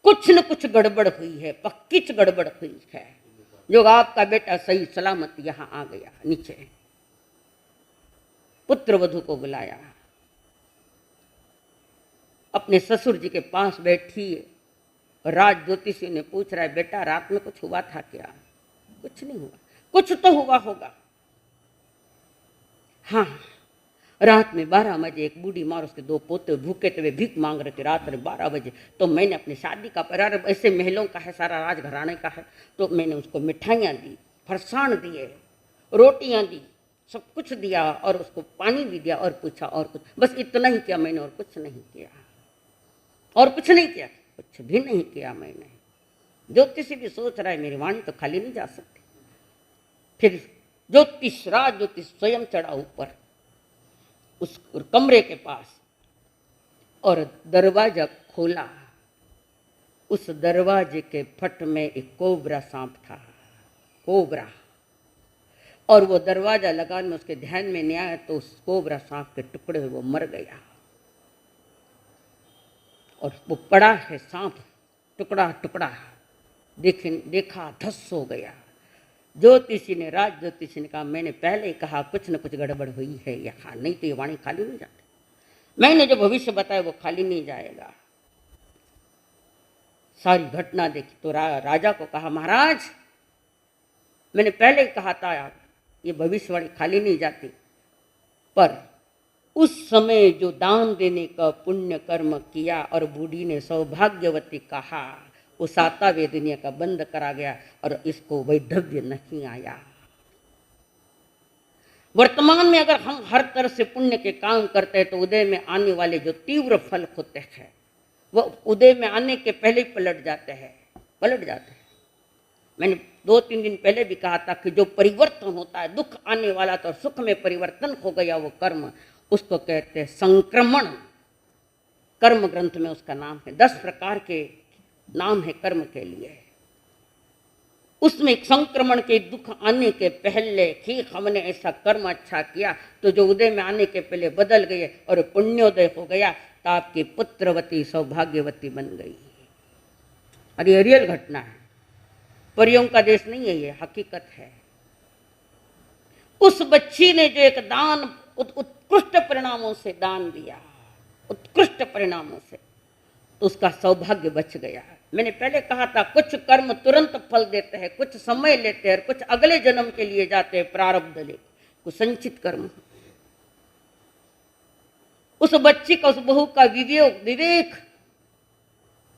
कुछ न कुछ गड़बड़ हुई है, पक्कीच गड़बड़ हुई है, जो आपका बेटा सही सलामत यहां आ गया नीचे। पुत्र वधू को बुलाया, अपने ससुर जी के पास बैठी राज ज्योतिषी ने पूछ रहा है, बेटा रात में कुछ हुआ था क्या? कुछ नहीं हुआ। कुछ तो हुआ होगा। हाँ, रात में 12 बजे एक बूढ़ी माँ और उसके 2 पोते भूखे थे, वे भीख मांग रहे थे रात में 12 बजे। तो मैंने अपनी शादी का परिवार ऐसे महलों का है, सारा राजघराने का है, तो मैंने उसको मिठाइयाँ दी, फरसाण दिए, रोटियाँ दी, सब कुछ दिया और उसको पानी भी दिया और पूछा और कुछ, बस इतना ही किया मैंने, और कुछ नहीं किया, और कुछ नहीं किया, कुछ भी नहीं किया मैंने। ज्योतिषी भी सोच रहा है मेरी वाणी तो खाली नहीं जा सकती। फिर राज ज्योतिष स्वयं चढ़ा ऊपर उस कमरे के पास और दरवाजा खोला। उस दरवाजे के फट में एक कोबरा सांप था, कोबरा, और वो दरवाजा लगाने में उसके ध्यान में नहीं आया तो उस कोबरा सांप के टुकड़े वो मर गया और वो पड़ा है सांप टुकड़ा टुकड़ा, देखा धस हो गया। ज्योतिषी ने, राज ज्योतिषी ने कहा, मैंने पहले ही कहा कुछ न कुछ गड़बड़ हुई है यहाँ, नहीं तो ये वाणी खाली नहीं जाती, मैंने जो भविष्य बताया वो खाली नहीं जाएगा। सारी घटना देखी तो राजा को कहा, महाराज मैंने पहले ही कहा था ये भविष्यवाणी खाली नहीं जाती, पर उस समय जो दान देने का पुण्य कर्म किया और बूढ़ी ने सौभाग्यवती कहा, वो 7वें दुनिया का बंद करा गया और इसको वैधव्य नहीं आया। वर्तमान में अगर हम हर तरह से पुण्य के काम करते हैं तो उदय में आने वाले जो तीव्र फल होते हैं वो उदय में आने के पहले ही पलट जाते हैं। मैंने 2-3 दिन पहले भी कहा था कि जो परिवर्तन होता है, दुख आने वाला तो सुख में परिवर्तन हो गया वो कर्म, उसको कहते हैं संक्रमण। कर्म ग्रंथ में उसका नाम है, 10 प्रकार के नाम है कर्म के लिए। उसमें एक संक्रमण के दुख आने के पहले कि हमने ऐसा कर्म अच्छा किया तो जो उदय में आने के पहले बदल गए और पुण्योदय हो गया तो आपकी पुत्रवती सौभाग्यवती बन गई। और ये रियल घटना है, परियों का देश नहीं है, ये हकीकत है। उस बच्ची ने जो एक दान उत्कृष्ट परिणामों से दान दिया, उत्कृष्ट परिणामों से, तो उसका सौभाग्य बच गया। मैंने पहले कहा था कुछ कर्म तुरंत फल देते हैं, कुछ समय लेते हैं, कुछ अगले जन्म के लिए जाते हैं, प्रारब्ध ले, कुछ संचित कर्म। उस बच्ची का, उस बहू का विवेक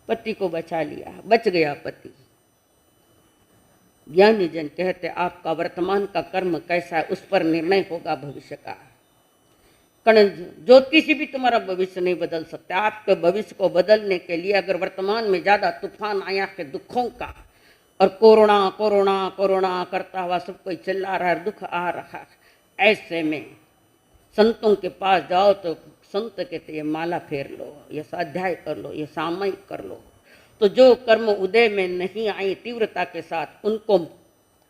पति को बचा लिया, बच गया पति। ज्ञानी जन कहते आपका वर्तमान का कर्म कैसा है उस पर निर्णय होगा भविष्य का। ज्योतिषी भी तुम्हारा भविष्य नहीं बदल सकता। आपके भविष्य को बदलने के लिए अगर वर्तमान में ज्यादा तूफान आया है दुखों का, और कोरोना कोरोना कोरोना करता हुआ सब कोई चिल्ला रहा है, दुख आ रहा है, ऐसे में संतों के पास जाओ तो संत कहते ये माला फेर लो, ये स्वाध्याय कर लो, ये सामयिक कर लो। तो जो कर्म उदय में नहीं आए तीव्रता के साथ, उनको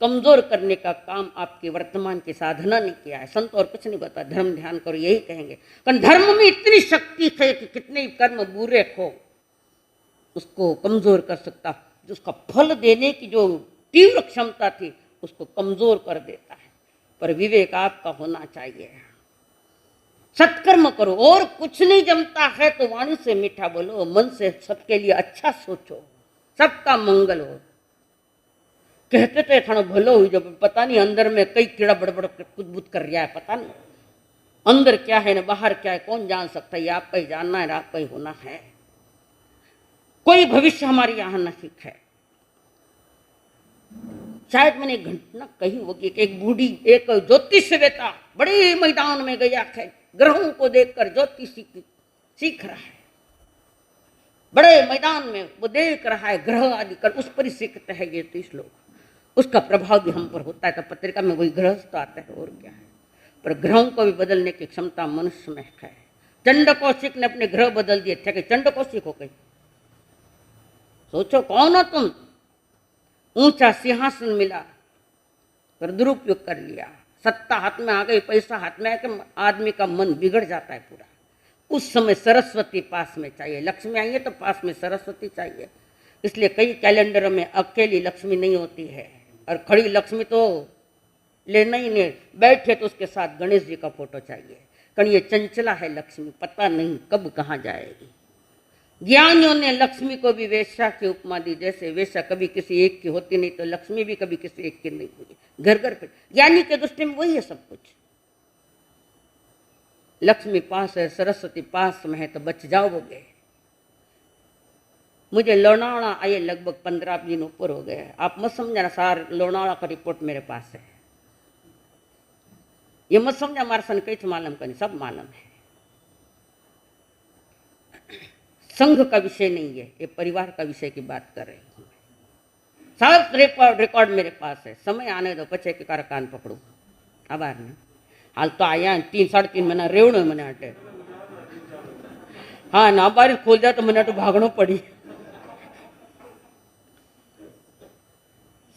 कमजोर करने का काम आपकी वर्तमान की साधना ने किया है। संत और कुछ नहीं बता, धर्म ध्यान करो यही कहेंगे। कारण धर्म में इतनी शक्ति है कि कितने ही कर्म बुरे हो उसको कमजोर कर सकता, उसका फल देने की जो तीव्र क्षमता थी उसको कमजोर कर देता है। पर विवेक आपका होना चाहिए, सत्कर्म करो, और कुछ नहीं जमता है तो वाणी से मीठा बोलो, मन से सबके लिए अच्छा सोचो, सबका मंगल हो। कहते थे थानो भलो हुई, जब पता नहीं अंदर में कई कीड़ा बड़बड़ कुछ कर रहा है, पता नहीं अंदर क्या है ना बाहर क्या है, कौन जान सकता है। आप ही जानना है, आप ही होना है। कोई भविष्य हमारे यहाँ नहीं है। शायद मैंने एक घटना कही होगी कि एक बूढ़ी, एक ज्योतिषवेता बड़े मैदान में गया है, ग्रहों को देखकर ज्योतिषी सीख रहा है। बड़े मैदान में वो देख रहा है ग्रह आदि कर, उस पर ही सीखते हैं ये 30 लोग, उसका प्रभाव भी हम पर होता है। तो पत्रिका में वही गृहस्थ आता है, और क्या है। पर ग्रहों को भी बदलने की क्षमता मनुष्य में है। चंड कौशिक ने अपने ग्रह बदल दिए थे कि चंड कौशिक हो गए। सोचो कौन हो तुम, ऊंचा सिंहासन मिला पर दुरुपयोग कर लिया, सत्ता हाथ में आ गई, पैसा हाथ में आके आदमी का मन बिगड़ जाता है पूरा। उस समय सरस्वती पास में चाहिए, लक्ष्मी आई है तो पास में सरस्वती चाहिए। इसलिए कई कैलेंडरों में अकेली लक्ष्मी नहीं होती है, और खड़ी लक्ष्मी तो लेना ही नहीं, बैठे तो उसके साथ गणेश जी का फोटो चाहिए। कारण ये चंचला है लक्ष्मी, पता नहीं कब कहाँ जाएगी। ज्ञानियों ने लक्ष्मी को भी वेश्या की उपमा दी, जैसे वेश्या कभी किसी एक की होती नहीं तो लक्ष्मी भी कभी किसी एक की नहीं हुई, घर घर पे। ज्ञानी के दृष्टि में वही है सब कुछ। लक्ष्मी पास है, सरस्वती पास में है तो बच जाओगे। मुझे लोनावाड़ा आए लगभग 15 दिन ऊपर हो गए। आप मत समझना सार लोनावाड़ा का रिपोर्ट मेरे पास है, ये मत समझा हमारे सन कई मालूम करनी, सब मालूम है। संघ का विषय नहीं है, ये परिवार का विषय की बात कर रही हूँ। सब रिकॉर्ड मेरे पास है। समय आने दो पचे के कार कान पकड़ू। आभार ने हाल तो आया 3 साढ़े 3 महीना रेवड़ो मैंने अटे। हाँ ना बारी खोल जाए तो मैंने तो भागनो पड़ी।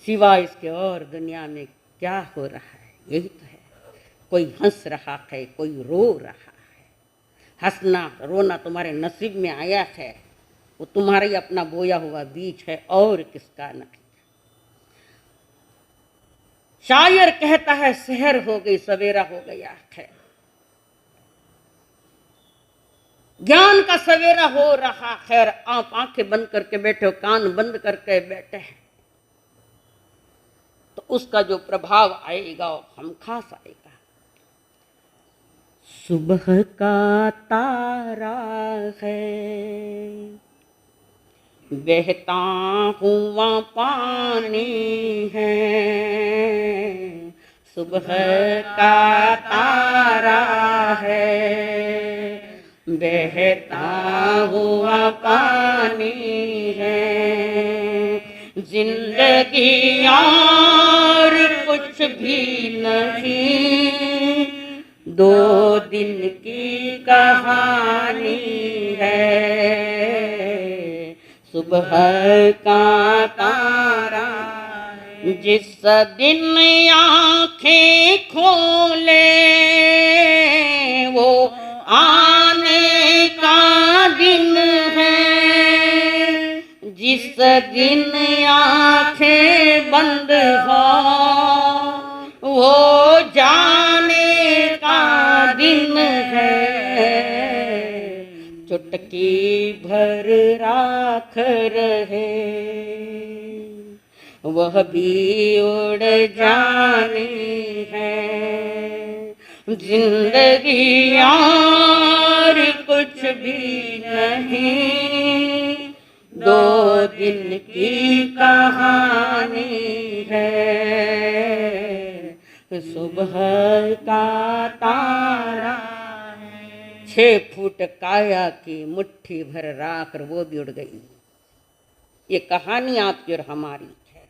सिवा इसके और दुनिया में क्या हो रहा है, यही तो है। कोई हंस रहा है, कोई रो रहा है। हंसना रोना तुम्हारे नसीब में आया है, वो तुम्हारा ही अपना बोया हुआ बीज है, और किसका नहीं। शायर कहता है शहर हो गई सवेरा हो गया है। ज्ञान का सवेरा हो रहा है। आप आंखें बंद करके बैठे हो, कान बंद करके बैठे हैं, तो उसका जो प्रभाव आएगा वो हम खास आएगा। सुबह का तारा है, बहता हुआ पानी है। सुबह का तारा है, बहता हुआ पानी है। जिंदगी और कुछ भी नहीं, 2 दिन की कहानी है। सुबह का तारा जिस दिन आंखें खोले, वो आने का दिन है। जिस दिन आंखें बंद हो, वो जाने का दिन है। चुटकी भर राख रहे, वह भी उड़ जानी है। जिंदगी और कुछ भी नहीं, 2 दिन की कहानी है। सुबह का तारा 6 फुट काया की मुट्ठी भर राख, वो भी उड़ गई। ये कहानी आपकी और हमारी है।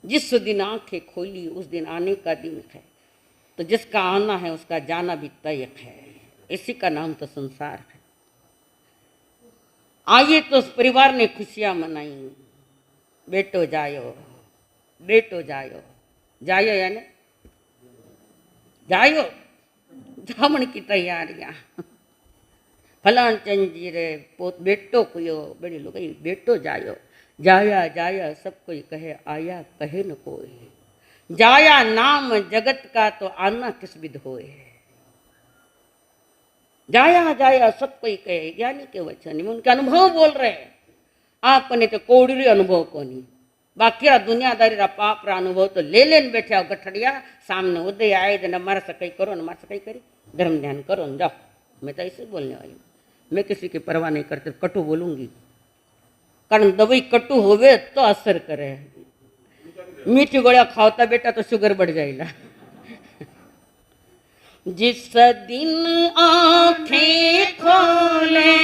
जिस दिन आंखें खोली उस दिन आने का दिन है, तो जिसका आना है उसका जाना भी तय है। इसी का नाम तो संसार है। आइए तो उस परिवार ने खुशियां मनाई। बेटो जायो, बेटो जायो, जायो यानी जायो, जामण की तैयारियां। फलान चंद जी रे बेटो कुयो, बड़ी लोग बेटो जायो। जाया जाया सब कोई कहे, आया कहे न कोई। जाया नाम जगत का, तो आना किस विध होए। जाया जाया सब कोई कहे, ज्ञानी के वचन में उनके अनुभव बोल रहे हैं। आपने तो कोड़ी अनुभव को नहीं, बाकी दुनियादारी रा पाप रा अनुभव तो ले लेन बैठे आओ गठड़िया। सामने उदय आए तो हमारा सकई करो, हमारा सकई करी, धर्म ध्यान करो न जाओ। मैं तो ऐसे बोलने वाली हूँ, मैं किसी की परवाह नहीं करती, कटु बोलूंगी। कारण दवाई कटु होवे तो असर करे। मीठी गोलियां खाओता बेटा तो शुगर बढ़ जाएगा। जिस दिन आंखें खोले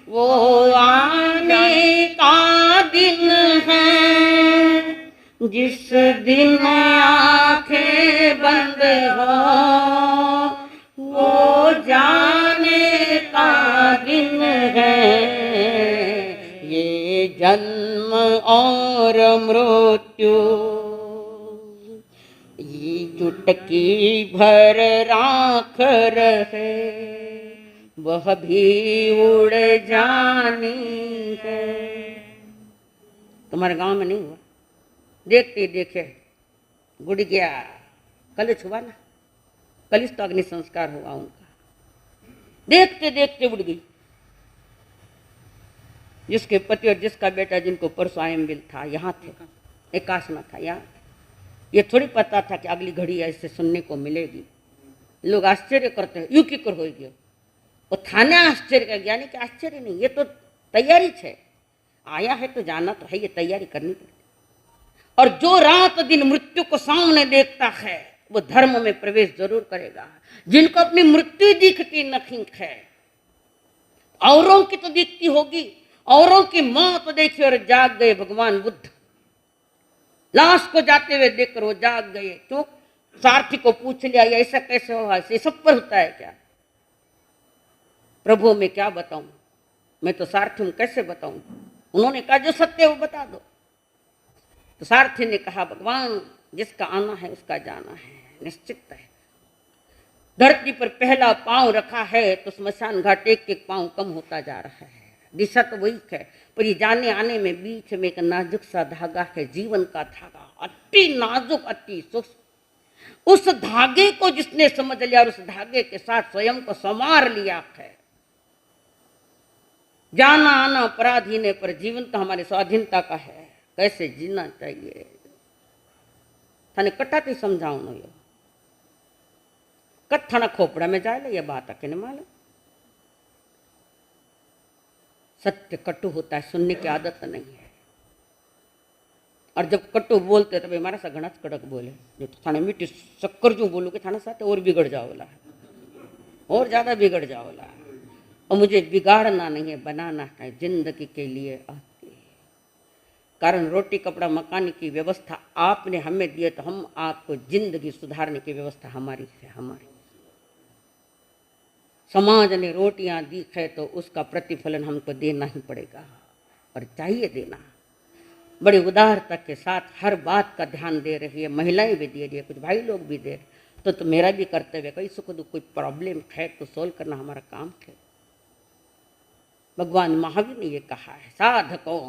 वो आने का दिन है, जिस दिन आंखें बंद हो वो जाने का दिन है। ये जन्म और मृत्यु ये चुटकी भर राख रहे, वह भी उड़ जानी है। तुम्हारे गांव में नहीं हुआ? देखते देखे गुड़ गया, कल छुआ ना, कल तो अग्नि संस्कार हुआ उनका, देखते देखते उड़ गई। जिसके पति और जिसका बेटा जिनको परसों आयम्बिल था यहाँ थे, एकाशना था यहाँ। ये थोड़ी पता था कि अगली घड़ी ऐसे सुनने को मिलेगी। लोग आश्चर्य करते हैं, यू की कर हो गया वो थाने आश्चर्य का, ज्ञानी के आश्चर्य नहीं, ये तो तैयारी है, आया है तो जाना तो है, ये तैयारी करनी पड़ती। और जो रात दिन मृत्यु को सामने देखता है वो धर्म में प्रवेश जरूर करेगा। जिनको अपनी मृत्यु दिखती नहीं है, औरों की तो दिखती होगी, औरों की मौत देखी और जाग गए भगवान बुद्ध। लाश को जाते हुए देखकर वो जाग गए। क्यों? सारथी को पूछ लिया ये ऐसा कैसे हुआ, ये सब पर होता है क्या? प्रभु मैं क्या बताऊं, मैं तो सारथी हूं, कैसे बताऊं? उन्होंने कहा जो सत्य है वो बता दो। तो सारथी ने कहा भगवान जिसका आना है उसका जाना है, निश्चित है। धरती पर पहला पांव रखा है तो स्मशान घाट एक पांव कम होता जा रहा है। दिशा तो वही है, पर ये जाने आने में बीच में एक नाजुक सा धागा है, जीवन का धागा, अति नाजुक अति सूक्ष्म। उस धागे को जिसने समझ लिया और उस धागे के साथ स्वयं को संवार लिया है, जाना आना पराधीन है, पर जीवन तो हमारी स्वाधीनता का है। कैसे जीना चाहिए थाने कटाती समझाऊ न यो कत थाना खोपड़ा में जाए ये बात अकेले मालूम। सत्य कटु होता है, सुनने की आदत नहीं है। और जब कटु बोलते तब हमारा सा घना कड़क बोले, जो तो थाने मीठी शक्कर जो बोलोगे थाना साथ और बिगड़ जाओला, और ज्यादा बिगड़ जाओला। और मुझे बिगाड़ना नहीं है, बनाना है जिंदगी के लिए आपकी। कारण रोटी कपड़ा मकान की व्यवस्था आपने हमें दिए, तो हम आपको जिंदगी सुधारने की व्यवस्था हमारी है। हमारी समाज ने रोटियां दी है तो उसका प्रतिफलन हमको देना ही पड़ेगा और चाहिए देना। बड़े उदारता के साथ हर बात का ध्यान दे रही है, महिलाएं भी दे रही है, कुछ भाई लोग भी दे रहे, तो मेरा भी कर्तव्य, कहीं सुख दुख कोई प्रॉब्लम है तो सोल्व करना हमारा काम है। भगवान महावीर ने ये कहा है, साधकों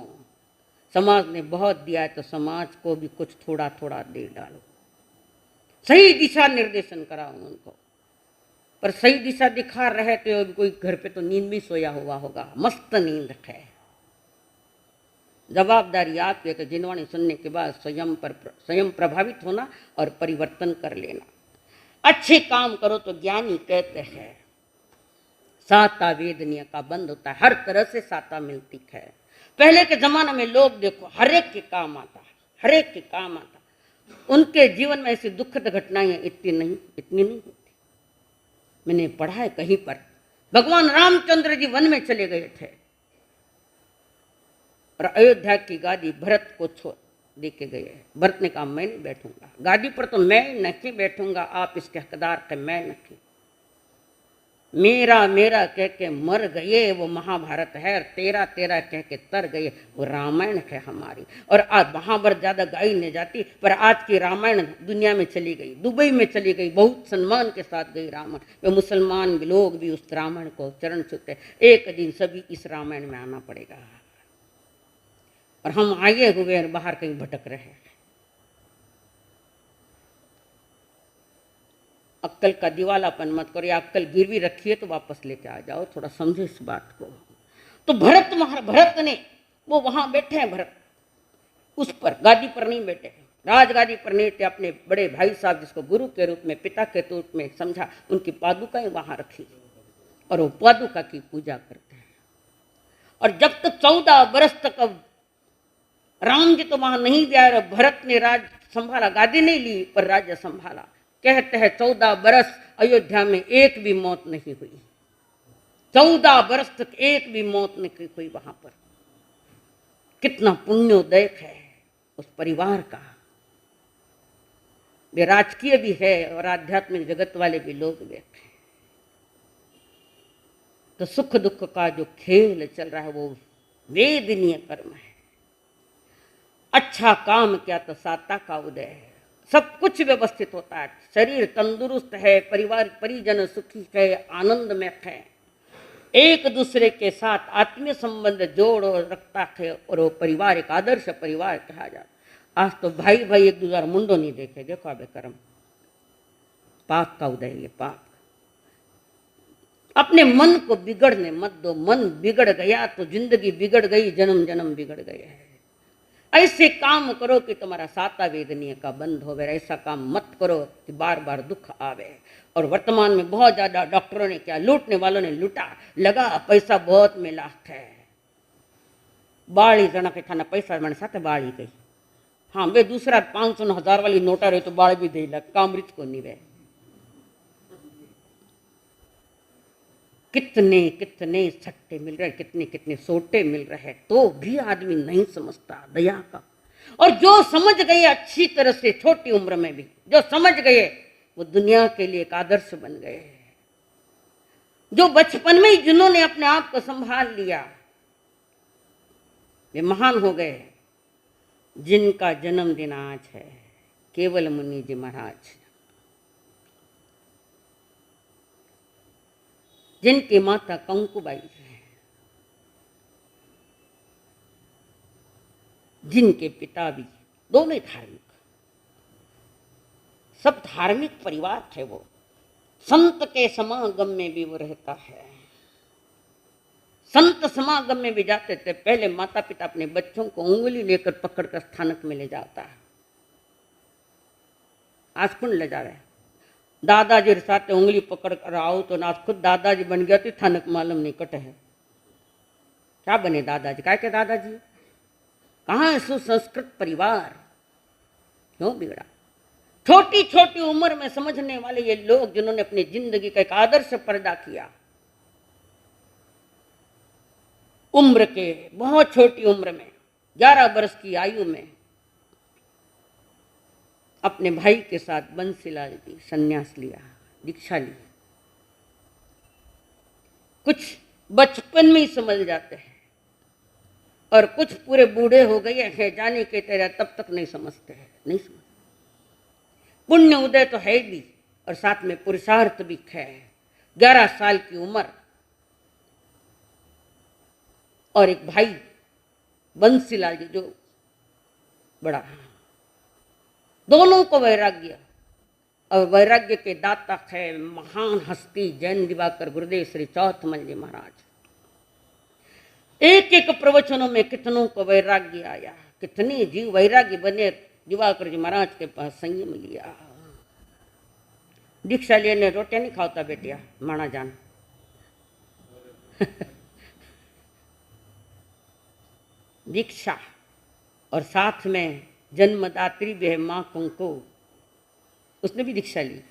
समाज ने बहुत दिया है तो समाज को भी कुछ थोड़ा थोड़ा दे डालो, सही दिशा निर्देशन कराओ उनको। पर सही दिशा दिखा रहे तो कोई घर पे तो नींद भी सोया हुआ होगा, मस्त नींद है। जवाबदारी आपकी है कि जिनवाणी सुनने के बाद स्वयं प्रभावित होना और परिवर्तन कर लेना। अच्छे काम करो तो ज्ञानी कहते हैं साता वेदनीय का बंद होता है, हर तरह से साता मिलती है। पहले के जमाने में लोग देखो हर एक के काम आता, हर एक के काम आता। उनके जीवन में ऐसी दुखद घटनाएं इतनी नहीं होती। मैंने पढ़ा है कहीं पर, भगवान रामचंद्र जी वन में चले गए थे और अयोध्या की गादी भरत को छोड़ दे के गए। भरत ने कहा मैं नहीं बैठूंगा गादी पर, तो मैं नहीं बैठूंगा, आप इसके हकदार थे, मैं नहीं। मेरा मेरा कह के मर गए वो महाभारत है, और तेरा तेरा कह के तर गए वो रामायण है हमारी। और आज महाभारत ज्यादा गाई नहीं जाती, पर आज की रामायण दुनिया में चली गई, दुबई में चली गई, बहुत सम्मान के साथ गई रामायण। वे मुसलमान लोग भी उस रामायण को चरण छूते, एक दिन सभी इस रामायण में आना पड़ेगा। और हम आए हुए और बाहर कहीं भटक रहे हैं। अक्कल का दिवालापन मत करो, या अक्कल गिरवी रखिए तो वापस लेके आ जाओ, थोड़ा समझो इस बात को। तो भरत ने वो वहां बैठे हैं, भरत उस पर गादी पर नहीं बैठे, राजगादी पर नहीं बैठे, अपने बड़े भाई साहब जिसको गुरु के रूप में पिता के रूप में समझा, उनकी पादुकाएं वहां रखी और वो पादुका की पूजा करते हैं। और जब तक 14 बरस तक राम जी तो वहां नहीं गया, भरत ने राज संभाला, गादी नहीं ली पर राज्य संभाला। कहते हैं 14 बरस अयोध्या में एक भी मौत नहीं हुई, 14 बरस तक एक भी मौत नहीं हुई वहां पर। कितना पुण्योदय है उस परिवार का। वे राजकीय भी है और आध्यात्मिक जगत वाले भी लोग बैठे। तो सुख दुख का जो खेल चल रहा है वो वेदनीय कर्म है। अच्छा काम किया तो साता का उदय है, सब कुछ व्यवस्थित होता है। शरीर तंदुरुस्त है, परिवार परिजन सुखी है, आनंद में है, एक दूसरे के साथ आत्मीय संबंध जोड़ रखता है और वो परिवार एक आदर्श परिवार कहा जाता। आज तो भाई भाई एक दूसरा मुंडो नहीं देखे। देखो अब कर्म पाप का उदय, ये पाप। अपने मन को बिगड़ने मत दो। मन बिगड़ गया तो जिंदगी बिगड़ गई, जन्म जन्म बिगड़ गए हैं। ऐसे काम करो कि तुम्हारा साता वेदनीय का बंद हो। ऐसा काम मत करो कि बार बार दुख आवे। और वर्तमान में बहुत ज्यादा डॉक्टरों ने क्या, लूटने वालों ने लूटा, लगा पैसा बहुत मिला है। बाड़ी जना के खाना पैसा मैंने साथ बाड़ी गई। हाँ वे दूसरा 500-1000 वाली नोटा रहे तो बाढ़ भी दे लग कामृत को नहीं वे। कितने कितने सट्टे मिल रहे, कितने कितने सोटे मिल रहे, तो भी आदमी नहीं समझता दया का। और जो समझ गए अच्छी तरह से, छोटी उम्र में भी जो समझ गए वो दुनिया के लिए एक आदर्श बन गए। जो बचपन में ही जिन्होंने अपने आप को संभाल लिया वे महान हो गए। जिनका जन्मदिन आज है केवल मुनि जी महाराज, जिनकी माता कंकुबाई है, जिनके पिता भी दोनों धार्मिक, सब धार्मिक परिवार थे। वो संत के समागम में भी वो रहता है, संत समागम में भी जाते थे। पहले माता पिता अपने बच्चों को उंगली लेकर पकड़कर स्थानक में ले जाता है। आज कौन ले जा रहे हैं? दादाजी के साथ उंगली पकड़ कर आओ तो ना खुद दादाजी बन गया तो थानक मालूम नहीं कट है। क्या बने दादाजी? काय के दादाजी? कहाँ है सुसंस्कृत परिवार? क्यों बिगड़ा? छोटी छोटी उम्र में समझने वाले ये लोग जिन्होंने अपनी जिंदगी का एक आदर्श पैदा किया, उम्र के बहुत छोटी उम्र में 11 वर्ष की आयु में अपने भाई के साथ बंसीलाल जी संन्यास लिया, दीक्षा ली। कुछ बचपन में ही समझ जाते हैं और कुछ पूरे बूढ़े हो गए हैं जाने के तेरा तब तक नहीं समझते हैं, नहीं समझते। पुण्य उदय तो है भी और साथ में पुरुषार्थ भी है। 11 साल की उम्र और एक भाई बंसीलाल जी जो बड़ा, दोनों को वैराग्य और वैराग्य के दाता है महान हस्ती जैन दिवाकर गुरुदेव श्री चौथमल जी महाराज। एक एक प्रवचनों में कितनों को वैराग्य आया, कितने जीव वैराग्य बने। दिवाकर जी महाराज के पास संयम लिया। दीक्षा लेने रोटियां नहीं खाता बेटिया माना जान दीक्षा और साथ में जन्मदात्री भी है माँ कंको, उसने भी दीक्षा ली।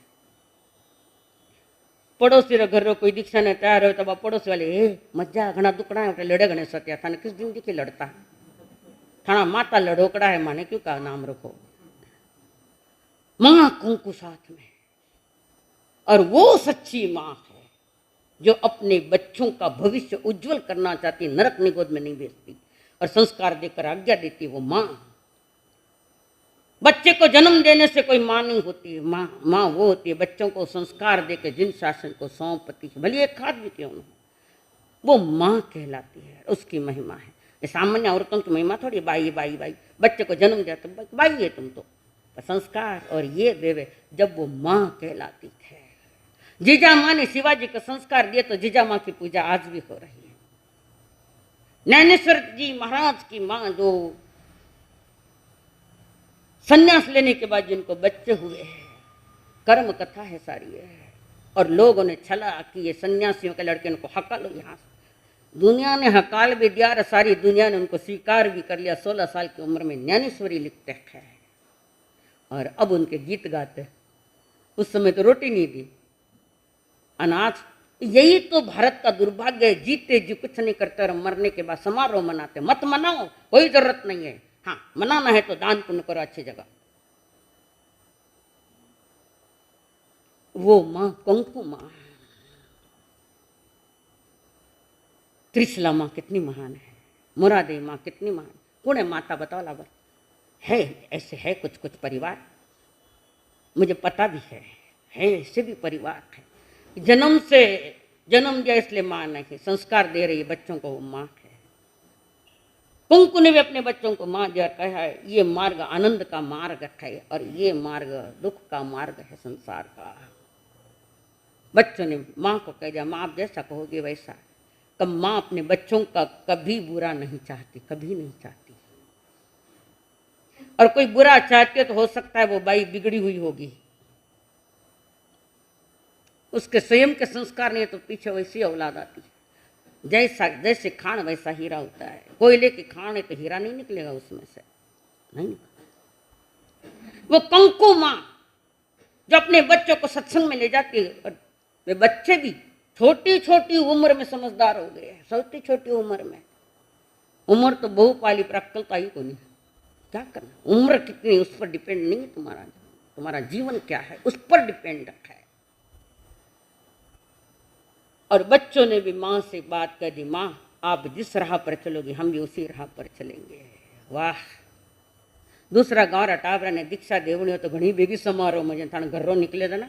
पड़ोसी रे घर कोई दीक्षा ने तैयार हो तब पड़ोसी वाले मजा घना दुकड़ा है लड़े घने सत्या था किस दिन दिखे लड़ता थाना माता लड़ोकड़ा है माने क्यों का नाम रखो माँ कंकु साथ में। और वो सच्ची माँ है जो अपने बच्चों का भविष्य उज्जवल करना चाहती, नरक निगोद में नहीं भेजती और संस्कार देकर आज्ञा देती। वो माँ, बच्चे को जन्म देने से कोई माँ नहीं होती, माँ वो होती है बच्चों को संस्कार देकर जिन शासन को सौंपती है, भले एक हाथ भी क्यों न, वो माँ कहलाती है। उसकी महिमा है। ये सामान्य औरतों की महिमा थोड़ी बाई बाई बाई, बच्चे को जन्म दिया तो बाई है तुम तो, संस्कार और ये देवे जब वो माँ कहलाती है। जीजा माँ ने शिवाजी को संस्कार दिए तो जीजा माँ की पूजा आज भी हो रही है। नैनेश्वर जी महाराज की माँ जो संन्यास लेने के बाद जिनको बच्चे हुए हैं, कर्म कथा है सारी है। और लोगों ने छला कि ये सन्यासियों के लड़के उनको हकालो यहाँ से। दुनिया ने हकाल भी दिया और सारी दुनिया ने उनको स्वीकार भी कर लिया। 16 साल की उम्र में ज्ञानेश्वरी लिखते हैं और अब उनके गीत गाते उस समय तो रोटी नहीं दी, अनाज। यही तो भारत का दुर्भाग्य है, जीते जी कुछ नहीं करते और मरने के बाद समारोह मनाते। मत मनाओ, कोई जरूरत नहीं है। हाँ, मनाना है तो दान पुण्य करो अच्छी जगह। वो माँ कंकु माँ, त्रिशला माँ कितनी महान है, मुरादेवी माँ कितनी महान। कौन है माता बताओ लाबर? है ऐसे, है कुछ कुछ परिवार, मुझे पता भी है ऐसे भी परिवार है। जन्म से जन्म दिया इसलिए माँ नहीं, संस्कार दे रही है बच्चों को, वो माँ है। कंकु ने भी अपने बच्चों को माँ दिया, कहा है ये मार्ग आनंद का मार्ग है और ये मार्ग दुख का मार्ग है संसार का। बच्चों ने माँ को कह दिया, माँ आप जैसा कहोगे वैसा। कब माँ अपने बच्चों का कभी बुरा नहीं चाहती, कभी नहीं चाहती। और कोई बुरा चाहती है तो हो सकता है वो बाई बिगड़ी हुई होगी, उसके स्वयं के संस्कार नहीं है तो पीछे वैसी औलाद आती है। जैसा जैसे खान वैसा हीरा होता है। कोयले की खान है तो हीरा नहीं निकलेगा उसमें से, नहीं। वो कंकु माँ जो अपने बच्चों को सत्संग में ले जाती है, और वे बच्चे भी छोटी छोटी उम्र में समझदार हो गए हैं। छोटी छोटी उम्र में, उम्र तो बहुपाली पर अक्कलता ही को नहीं। क्या करना, उम्र कितनी उस पर डिपेंड नहीं है। तुम्हारा जीवन क्या है उस पर डिपेंड है। और बच्चों ने भी माँ से बात कर दी, माँ आप जिस राह पर चलोगी हम भी उसी राह पर चलेंगे। वाह। दूसरा गाँव टाबरा ने दीक्षा देवनी हो तो घनी बेगी समारोह में थाने घरों निकले था ना।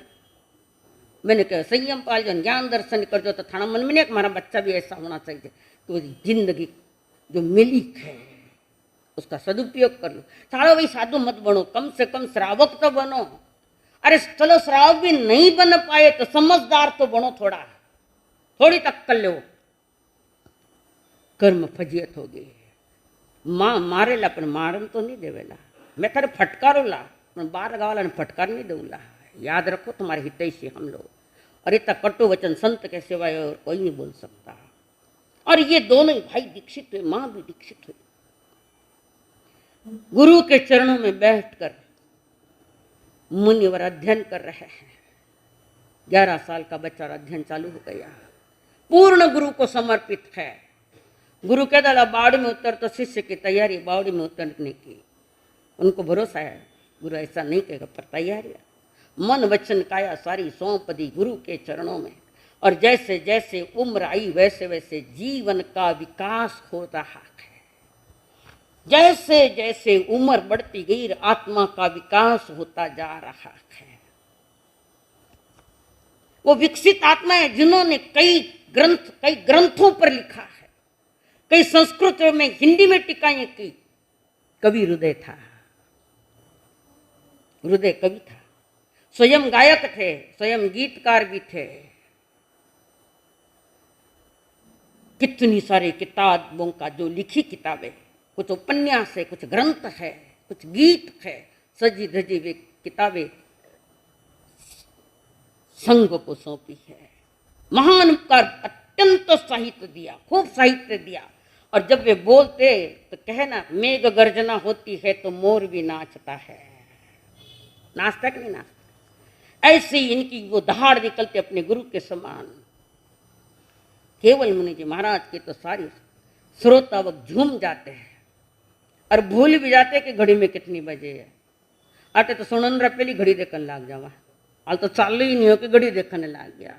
मैंने कहा संयम पाल जो, ज्ञान दर्शन कर जो, तो थाना मन में नहीं कि हमारा बच्चा भी ऐसा होना चाहिए कि वो जिंदगी जो मिली है उसका सदुपयोग कर लो। सारा वही साधु मत बनो, कम से कम श्रावक तो बनो। अरे चलो श्रावक भी नहीं बन पाए तो समझदार तो बनो, थोड़ी तक कर लो। कर्म फजियत हो गई। माँ मारेला पण मारन तो नहीं देवेला। मैं थारे फटकारोला पण बार गावाला ने फटकार नहीं दूंगा। याद रखो तुम्हारे हितैषी हम लोग। और इतना कटु वचन संत के सिवाय और कोई नहीं बोल सकता। और ये दोनों ही भाई दीक्षित हुए, माँ भी दीक्षित हुई। गुरु के चरणों में बैठकर मुनिवर अध्ययन कर रहे हैं। 11 साल का बच्चा अध्ययन चालू हो गया, पूर्ण गुरु को समर्पित है। गुरु कह डाला बावड़ी में उतर तो शिष्य की तैयारी बावड़ी में उतरने की। उनको भरोसा है गुरु ऐसा नहीं कहेगा, पर तैयारी मन वचन काया सारी सौंप दी गुरु के चरणों में। और जैसे जैसे उम्र आई वैसे वैसे जीवन का विकास हो रहा है। जैसे जैसे उम्र बढ़ती गई आत्मा का विकास होता जा रहा है। वो विकसित आत्मा है जिन्होंने कई ग्रंथों पर लिखा है, कई संस्कृत में हिंदी में टिकाएं की। कवि हृदय था, हृदय कवि था, स्वयं गायक थे, स्वयं गीतकार भी थे। कितनी सारी किताबों का जो लिखी किताबें, कुछ उपन्यास है, कुछ ग्रंथ है, कुछ गीत है, सजी धजी वे किताबें संघ को सौंपी है। महान उपकार, अत्यंत साहित्य दिया, खूब साहित्य दिया। और जब वे बोलते तो कहे ना, मेघ गर्जना होती है तो मोर भी नाचता है। नाचता कि नहीं नाचता? ऐसे ही इनकी वो दहाड़ निकलते अपने गुरु के समान। केवल मुनि जी महाराज के तो सारी श्रोतावक झूम जाते हैं और भूल भी जाते हैं कि घड़ी में कितनी बजे है। आते तो सुनन पहली घड़ी देखने लाग जावा, हाल तो चालू ही नहीं हो कि घड़ी देखने लाग गया।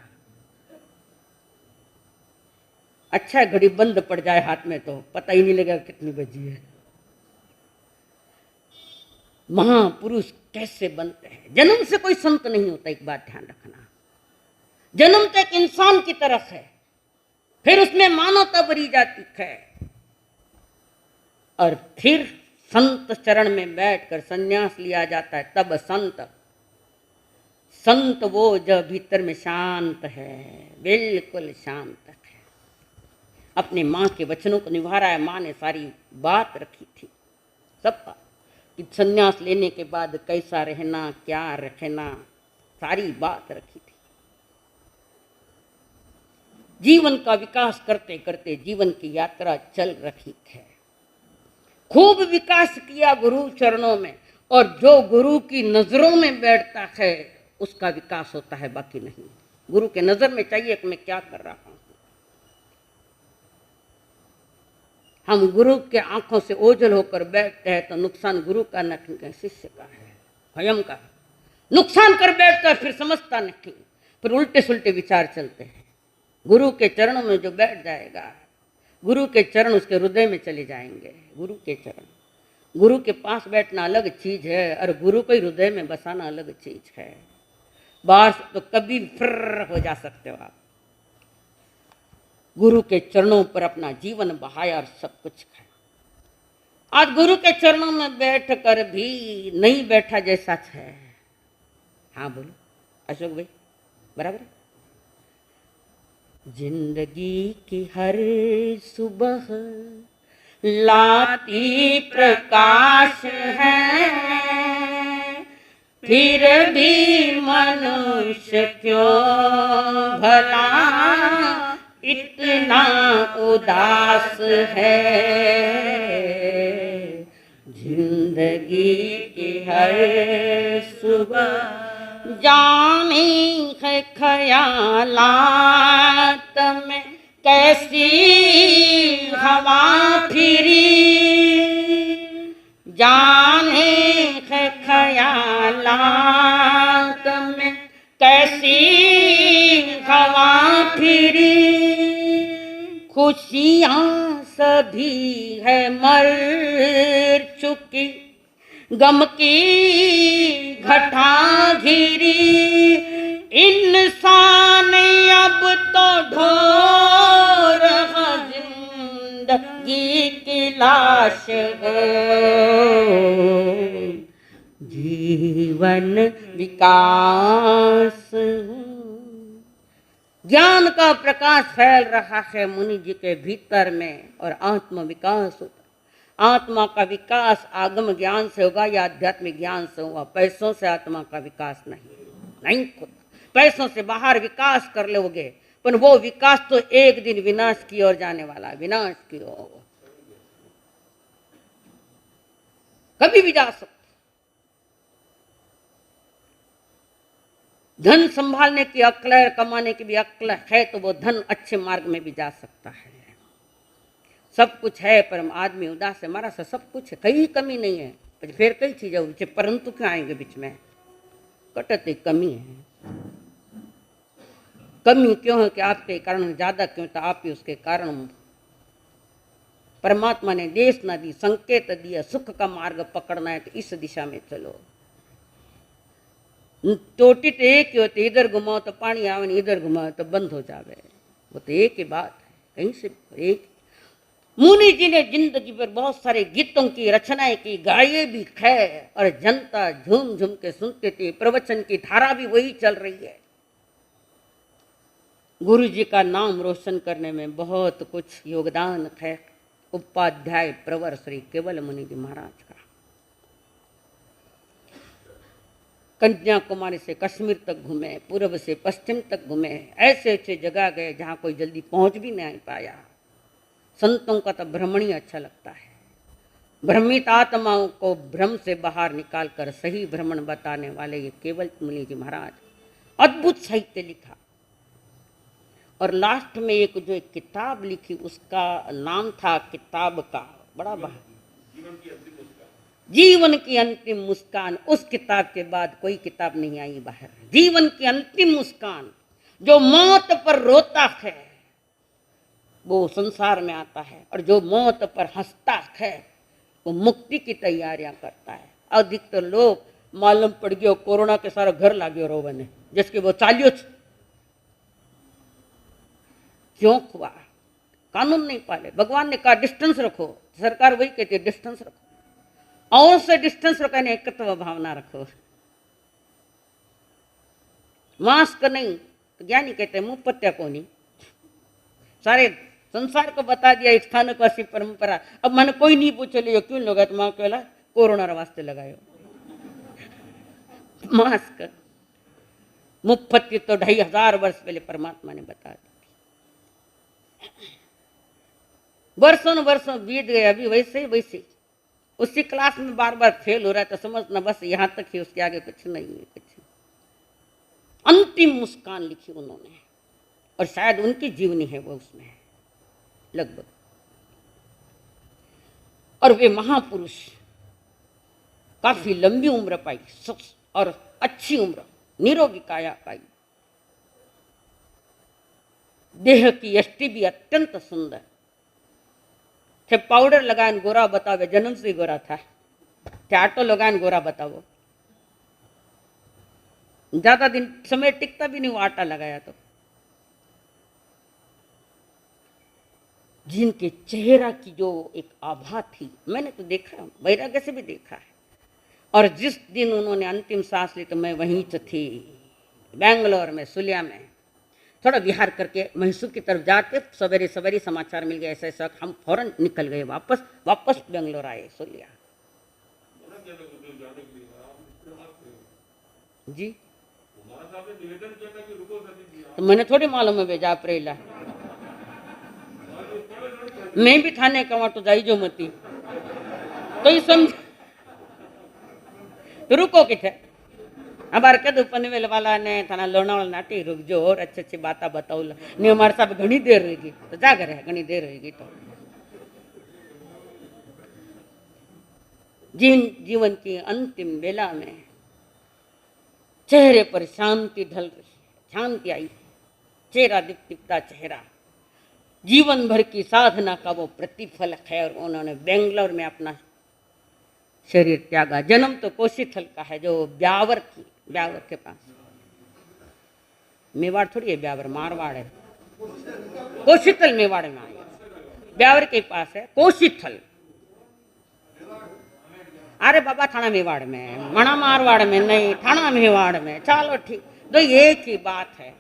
अच्छा है घड़ी बंद पड़ जाए हाथ में तो पता ही नहीं लगेगा कितनी बजी है। महापुरुष कैसे बनते हैं? जन्म से कोई संत नहीं होता, एक बात ध्यान रखना। जन्म तो एक इंसान की तरफ है, फिर उसमें मानवता भरी जाती है, और फिर संत चरण में बैठकर संन्यास लिया जाता है। तब संत वो जो भीतर में शांत है, बिल्कुल शांत है, अपने माँ के वचनों को निभा रहा है। माँ ने सारी बात रखी थी सबका, कि संन्यास लेने के बाद कैसा रहना, क्या रखना, सारी बात रखी थी। जीवन का विकास करते करते जीवन की यात्रा चल रही है। खूब विकास किया गुरु चरणों में। और जो गुरु की नजरों में बैठता है उसका विकास होता है, बाकी नहीं। गुरु के नजर में चाहिए कि मैं क्या कर रहा हूं। हम गुरु के आंखों से ओझल होकर बैठते हैं तो नुकसान गुरु का नहीं, शिष्य का है, स्वयं का। नुकसान कर बैठता है फिर समझता नहीं, फिर उल्टे सुलटे विचार चलते हैं। गुरु के चरणों में जो बैठ जाएगा, गुरु के चरण उसके हृदय में चले जाएंगे। गुरु के चरण, गुरु के पास बैठना अलग चीज है और गुरु को हृदय में बसाना अलग चीज है। बाहर तो कभी फिर हो जा सकते हो आप। गुरु के चरणों पर अपना जीवन बहाया और सब कुछ खाया। आज गुरु के चरणों में बैठ कर भी नहीं बैठा जैसा है। हाँ बोलो अशोक भाई, बराबर है। जिंदगी की हर सुबह लाती प्रकाश है, फिर भी मनुष्य क्यों भला इतना उदास है। जिंदगी की हर सुबह जाने है ख्यालात में कैसी हवा फिरी, जाने है ख्यालात में कैसी हवा फिरी। खुशियाँ सभी है मर चुकी, गम की घटा घिरी। इंसान अब तो ढो रहा जिंदगी की लाश है। जीवन विकास, ज्ञान का प्रकाश फैल रहा है मुनि जी के भीतर में और आत्म विकास होता। आत्मा का विकास आगम ज्ञान से होगा या आध्यात्मिक ज्ञान से होगा। पैसों से आत्मा का विकास नहीं होता। पैसों से बाहर विकास कर लोगे पर वो विकास तो एक दिन विनाश की ओर जाने वाला है, विनाश की ओर कभी भी जा सकता। धन संभालने की अक्ल है, कमाने की भी अक्ल है तो वो धन अच्छे मार्ग में भी जा सकता है। सब कुछ है पर आदमी उदास है, हमारा सा सब कुछ है, कहीं कमी नहीं है, पर फिर कई चीजें परंतु क्यों आएंगे बीच में? कटती कमी है। कमी क्यों है कि आपके कारण ज्यादा क्यों, तो आप ही उसके कारण। परमात्मा ने देश न दी, संकेत दिया, सुख का मार्ग पकड़ना है तो इस दिशा में चलो। टोटी तो एक ही होती, इधर घुमाओ तो पानी आवे, इधर घुमाओ तो बंद हो जावे, वो तो एक ही बात है, कहीं से एक। मुनि जी ने जिंदगी पर बहुत सारे गीतों की रचनाएं की, गाये भी है और जनता झूम झूम के सुनती थी। प्रवचन की धारा भी वही चल रही है। गुरु जी का नाम रोशन करने में बहुत कुछ योगदान है। उपाध्याय प्रवर श्री केवल मुनि जी महाराज का। कन्याकुमारी से कश्मीर तक घूमे, पूर्व से पश्चिम तक घूमे, ऐसे ऐसे जगह गए जहाँ कोई जल्दी पहुंच भी नहीं पाया। संतों का तो भ्रमण ही अच्छा लगता है। भ्रमित आत्माओं को भ्रम से बाहर निकालकर सही भ्रमण बताने वाले ये केवल मुनि जी महाराज, अद्भुत साहित्य लिखा। और लास्ट में एक जो एक किताब लिखी उसका नाम था किताब का बड़ा जीवन की अंतिम मुस्कान। उस किताब के बाद कोई किताब नहीं आई बाहर। जीवन की अंतिम मुस्कान, जो मौत पर रोता है वो संसार में आता है, और जो मौत पर हंसता है वो मुक्ति की तैयारियां करता है। अधिकतर लोग मालूम पड़ गयो कोरोना के सारा घर लागे रोवन है, जिसके वो चालियो क्यों हुआ? कानून नहीं पाले। भगवान ने कहा डिस्टेंस रखो, सरकार वही कहती है डिस्टेंस रखो, और से डिस्टेंस रखो, एकत्व भावना रखो। मास्क नहीं तो ज्ञानी कहते हैं मुंह पत्या को नहीं। सारे संसार को बता दिया एक स्थानकवासी परंपरा। अब मैंने कोई नहीं पूछे लियो क्यों लगा, तो मां कहला कोरोना वास्ते लगायो मास्क। मुफ्त तो 2500 वर्ष पहले परमात्मा ने बता दिया। वर्षों बीत गए, अभी वैसे उसी क्लास में बार बार फेल हो रहा है तो समझना बस यहाँ तक ही, उसके आगे कुछ नहीं है। कुछ अंतिम मुस्कान लिखी उन्होंने, और शायद उनकी जीवनी है वो उसमें है लगभग। और वे महापुरुष काफी लंबी उम्र पाई और अच्छी उम्र, निरोगी काया पाई। देह की यष्टि भी अत्यंत सुंदर थे। पाउडर लगाए गोरा बतावे, जन्म से गोरा था। आटो लगाए गोरा बतावो, ज्यादा दिन समय टिकता भी नहीं वो आटा लगाया तो। जिनके चेहरा की जो एक आभा थी, मैंने तो देखा, वैराग्य से भी देखा है। और जिस दिन उन्होंने अंतिम सांस ली तो मैं वहीं तो थी, बेंगलोर में, सुलिया में। थोड़ा विहार करके मैसूर की तरफ जाके सवेरे सवेरे समाचार मिल गया ऐसा ऐसा, हम फौरन निकल गए वापस बेंगलोर आए, सुलिया जी। तो मैंने थोड़ी मालूम है भेजा अप्रेला, मैं भी थाने का वहां तो जाई जो मती तो ये समझ तो रुको किथे। अबार कदू पनवेल वाला ने थाना लोनावाला नाटी रुक जो और अच्छी अच्छी बात बताओ नहीं, हमारे साथ घनी देर रहेगी तो जागर है, घनी देर रहेगी तो। जीवन की अंतिम बेला में चेहरे पर शांति ढल रही है, शांति आई, चेहरा दीप्तिकता चेहरा, जीवन भर की साधना का वो प्रतिफल है। और उन्होंने बेंगलोर में अपना शरीर त्यागा। जन्म तो कोशीथल का है, जो ब्यावर के पास, मेवाड़ थोड़ी है ब्यावर, मारवाड़ है। कोशीथल मेवाड़ में आया, ब्यावर के पास है कोशीथल। अरे बाबा थाना मेवाड़ में, मणा मारवाड़ में नहीं, थाना मेवाड़ में। चलो ठीक, तो एक ही बात है।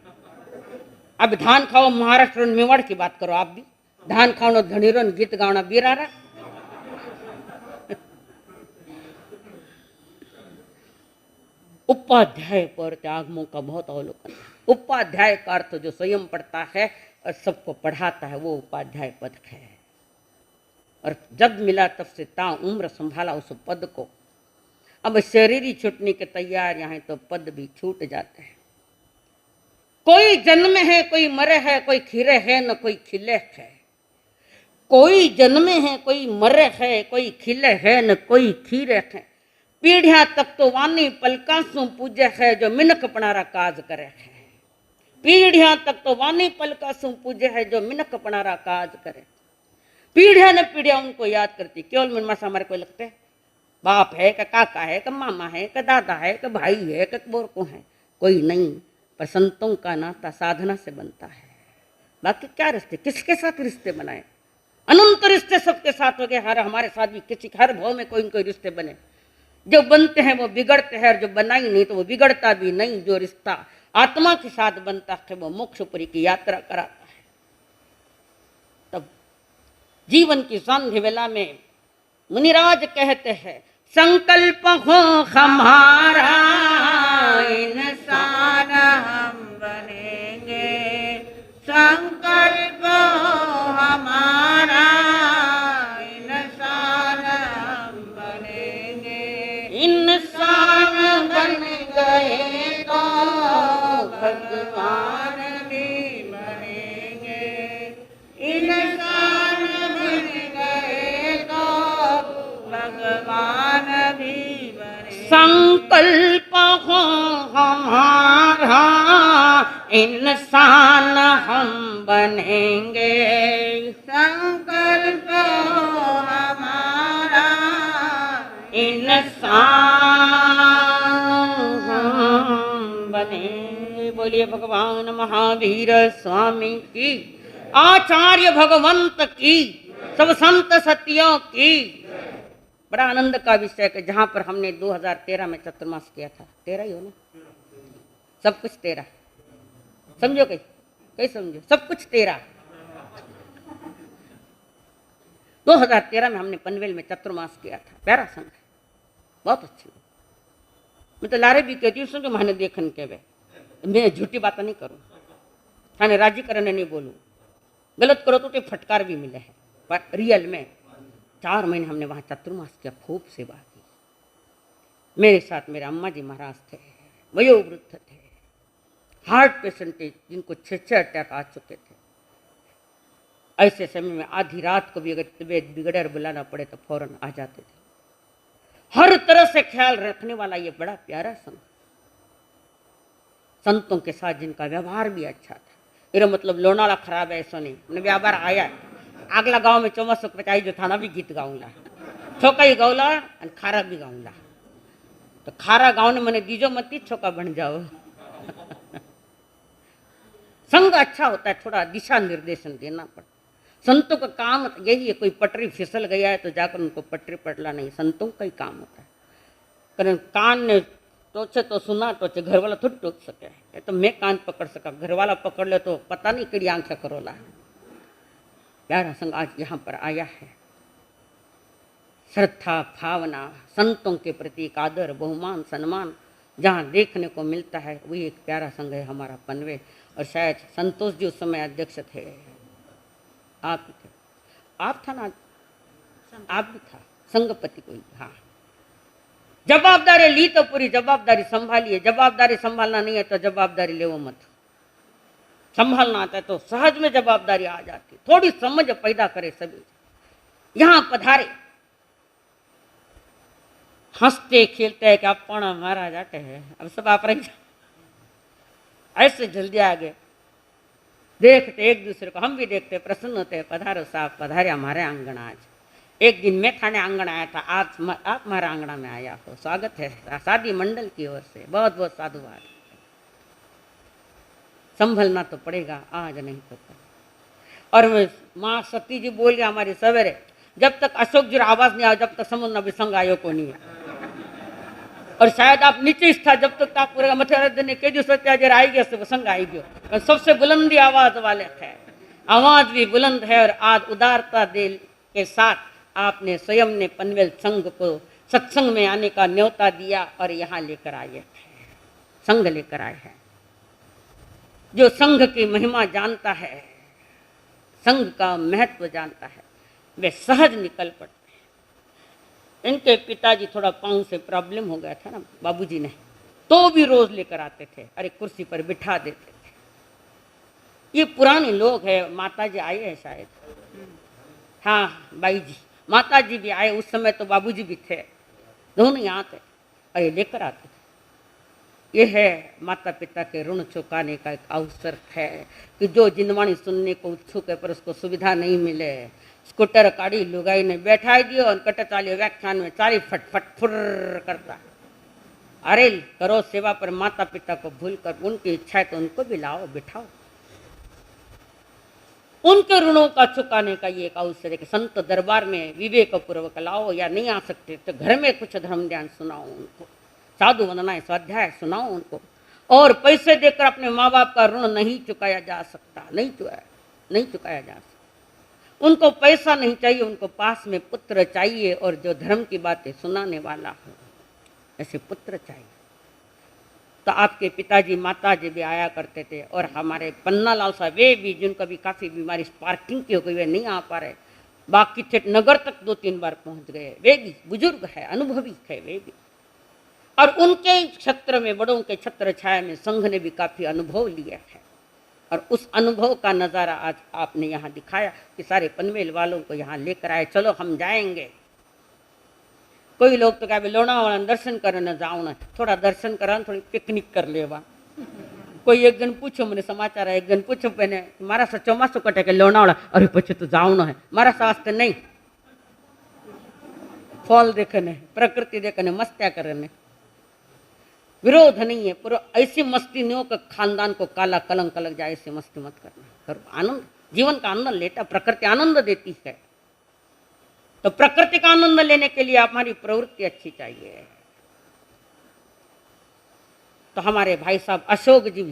अब धान खाओ महाराष्ट्र और मेवाड़ की बात करो, आप भी धान खाओ धनीरो गीत गाना बीरारा। उपाध्याय पर त्यागमों का बहुत अवलोकन है। उपाध्याय का अर्थ जो स्वयं पढ़ता है और सबको पढ़ाता है, वो उपाध्याय पद है। और जब मिला तब से ता उम्र संभाला उस पद को। अब शरीर ही छूटने के तैयार यहाँ तो पद भी छूट जाते हैं। कोई जन्मे है, कोई मरे है, कोई खिरे है न कोई खिले है। कोई जन्मे है, कोई मरे है, कोई खिले है न कोई खीरे है। पीढ़ियां तक तो वानी पलका सु पूजे है, जो मिनख पणारा काज करे है। पीढ़ियां तक तो वानी पलका सु पूजे है, जो मिनख पणारा काज करे। पीढ़ियां ने पीढ़ियां उनको याद करती। केवल मन मासा हमारे कोई लगते हैं, बाप है का काका है का मामा है का दादा है का भाई है का बोरको है, कोई नहीं। पर संतों का नाता साधना से बनता है। बाकी क्या रिश्ते, किसके साथ रिश्ते बनाए? अनंत रिश्ते सबके साथ हो गए। हमारे साथ भी किसी हर भाव में कोई न कोई रिश्ते बने। जो बनते हैं वो बिगड़ते हैं, और जो बनाई नहीं तो वो बिगड़ता भी नहीं। जो रिश्ता आत्मा के साथ बनता है वो मोक्षपुरी की यात्रा कराता है। तब जीवन की सांध्य वेला में मुनिराज कहते हैं, संकल्प हो हमारा इंसान हम बनेंगे। संकल्प हो हमारा इंसान हम बनेंगे। इंसान बन गए तो भगवान भी बनेंगे। इंसान बन गए तो भगवान भी बने। संकल्प हो हमारा इंसान हम बनेंगे। संकल्प हो हमारा इंसान हम बने। बोलिए भगवान महावीर स्वामी की, आचार्य भगवंत की, सब संत सतियों की। बड़ा आनंद का विषय है, जहाँ पर हमने 2013 में चतुर्मास किया था। 13 ही हो ना, सब कुछ 13, समझो कहीं समझो, सब कुछ 13। 2013 में हमने पनवेल में चतुर्मास किया था। प्यारा संघ है, बहुत अच्छी। मैं तो लारे भी कहती हूँ, समझो मैंने देखन के वे, मैं झूठी बात नहीं करूँ, थाने राजी करने नहीं बोलूँ। गलत करो तो फटकार भी मिले है, पर रियल में 4 महीने हमने वहाँ चतुर्मास किया, खूब सेवा की। मेरे साथ मेरे अम्मा जी महाराज थे, वयोवृद्ध थे, हार्ट पेशेंट थे जिनको 6 अटैक आ चुके थे। ऐसे समय में आधी रात को भी अगर तबीयत बिगड़े और बुलाना पड़े तो फौरन आ जाते थे। हर तरह से ख्याल रखने वाला ये बड़ा प्यारा संघ, संतों के साथ जिनका व्यवहार भी अच्छा था। मेरा मतलब लोनावाला खराब है ऐसा नहीं, मैंने व्यापार आया आगला गांव में 54 जो थाना भी गीत गाऊंगा, छोका गौला और खारा भी गाऊंगा। तो खारा गाँव ने मैंने दीजो मत छोका बन जाओ। संग अच्छा होता है, थोड़ा दिशा निर्देशन देना पड़ता। संतों का काम यही है, कोई पटरी फिसल गया है तो जाकर उनको पटरी पटला नहीं, संतों का ही काम होता है। कारण कान ने टोचे तो सुना टोचे, घर वाला थोड़ी टोच सके। ये तो मैं कान पकड़ सका, घर वाला पकड़ ले तो पता नहीं कड़ी आंख से करोला। प्यारा संग आज यहाँ पर आया है। श्रद्धा भावना, संतों के प्रति एक आदर बहुमान सम्मान जहाँ देखने को मिलता है, वही एक प्यारा संघ है हमारा पनवे। और शायद संतोष जी उस समय अध्यक्ष थे, आप थे, आप था ना, आप भी था, संघपति कोई। हाँ, जवाबदारी ली तो पूरी जवाबदारी संभालिए, जवाबदारी संभालना नहीं है तो जवाबदारी ले वो मत। संभालना आता है तो सहज में जवाबदारी आ जाती, थोड़ी समझ पैदा करे सभी। यहां पधारे हंसते खेलते है कि आप पाना मारा जाते हैं, अब सब आप रह ऐसे जल्दी आ गए। देखते एक दूसरे को, हम भी देखते प्रसन्न होते हैं, पधारो साहब पधारे हमारे आंगन। आज एक दिन मैं थाने आंगन आया था, आप हमारे आंगना में आया हो, स्वागत है शादी मंडल की ओर से, बहुत बहुत साधुवाद। संभलना तो पड़ेगा, आज नहीं तो कल। और माँ सती जी बोल गया हमारी सवेरे, जब तक अशोक जी आवाज नहीं आया जब तक समझ न विसंग आयो को नहीं है। और शायद आप नीचे था जब तक आप पूरे मथे ने के दिवस आई गया प्रसंग आई गयो। सबसे बुलंदी आवाज वाले है, आवाज भी बुलंद है। और आज उदारता दिल के साथ आपने स्वयं ने पनवेल संघ को सत्संग में आने का न्योता दिया और यहाँ लेकर आए हैं, संघ लेकर आए हैं। जो संघ की महिमा जानता है, संघ का महत्व जानता है, वे सहज निकल पड़ते। इनके पिताजी थोड़ा पाँव से प्रॉब्लम हो गया था ना बाबूजी ने, तो भी रोज लेकर आते थे, अरे कुर्सी पर बिठा देते थे। ये पुराने लोग हैं, माता जी आए हैं शायद, हाँ बाई जी, माता जी भी आए, उस समय तो बाबूजी भी थे, दोनों यहाँ थे, अरे लेकर आते थे। ये है माता पिता के ऋण चुकाने का एक अवसर है कि जो जिनवाणी सुनने को उत्सुक है पर उसको सुविधा नहीं मिले। स्कूटर काड़ी लुगाई ने बैठा दियो और कट चालियो व्याख्यान में चाली फटफट फुर करता। अरे करो सेवा, पर माता पिता को भूल कर, उनकी इच्छा है तो उनको भी लाओ बिठाओ। उनके ऋणों का चुकाने का ये एक अवसर है कि संत दरबार में विवेक पूर्वक लाओ, या नहीं आ सकते तो घर में कुछ धर्म ध्यान सुनाओ उनको, साधु वंदनाएं स्वाध्याय सुनाओ उनको। और पैसे देकर अपने माँ बाप का ऋण नहीं चुकाया जा सकता, नहीं चुकाया जा सकता। उनको पैसा नहीं चाहिए, उनको पास में पुत्र चाहिए, और जो धर्म की बातें सुनाने वाला हो ऐसे पुत्र चाहिए। तो आपके पिताजी माताजी भी आया करते थे, और हमारे पन्ना लाल साहब वे भी, जिनको भी काफ़ी बीमारी स्पार्किंग की हो गई, वे नहीं आ पा रहे, बाकी थे नगर तक 2-3 बार पहुंच गए। वे भी बुजुर्ग है, अनुभवी है वे भी, और उनके क्षेत्र में, बड़ों के छत्र छाया में संघ ने भी काफ़ी अनुभव लिया है। और उस अनुभव का नज़ारा आज आपने यहाँ दिखाया कि सारे पनवेल वालों को यहाँ लेकर आए, चलो हम जाएंगे। कोई लोग तो कहे लोनावाला दर्शन करने न जाओ ना, थोड़ा दर्शन करा, थोड़ी पिकनिक कर लेवा। कोई एक जन पूछो, मैंने समाचार है, एक जन पूछो मैंने मारा सा चौमासो कटे के लोनावाला, अरे पीछे तो जाओ ना है, मारा वास्ते नहीं, फल देखने, प्रकृति देखने, मस्त्या करने, विरोध नहीं है, पर ऐसी मस्ती नहीं हो कि खानदान को काला कलंक लग जाए, ऐसी मस्ती मत करना। करो आनंद, जीवन का आनंद लेता, प्रकृति आनंद देती है, तो प्रकृति का आनंद लेने के लिए हमारी प्रवृत्ति अच्छी चाहिए। तो हमारे भाई साहब अशोक जी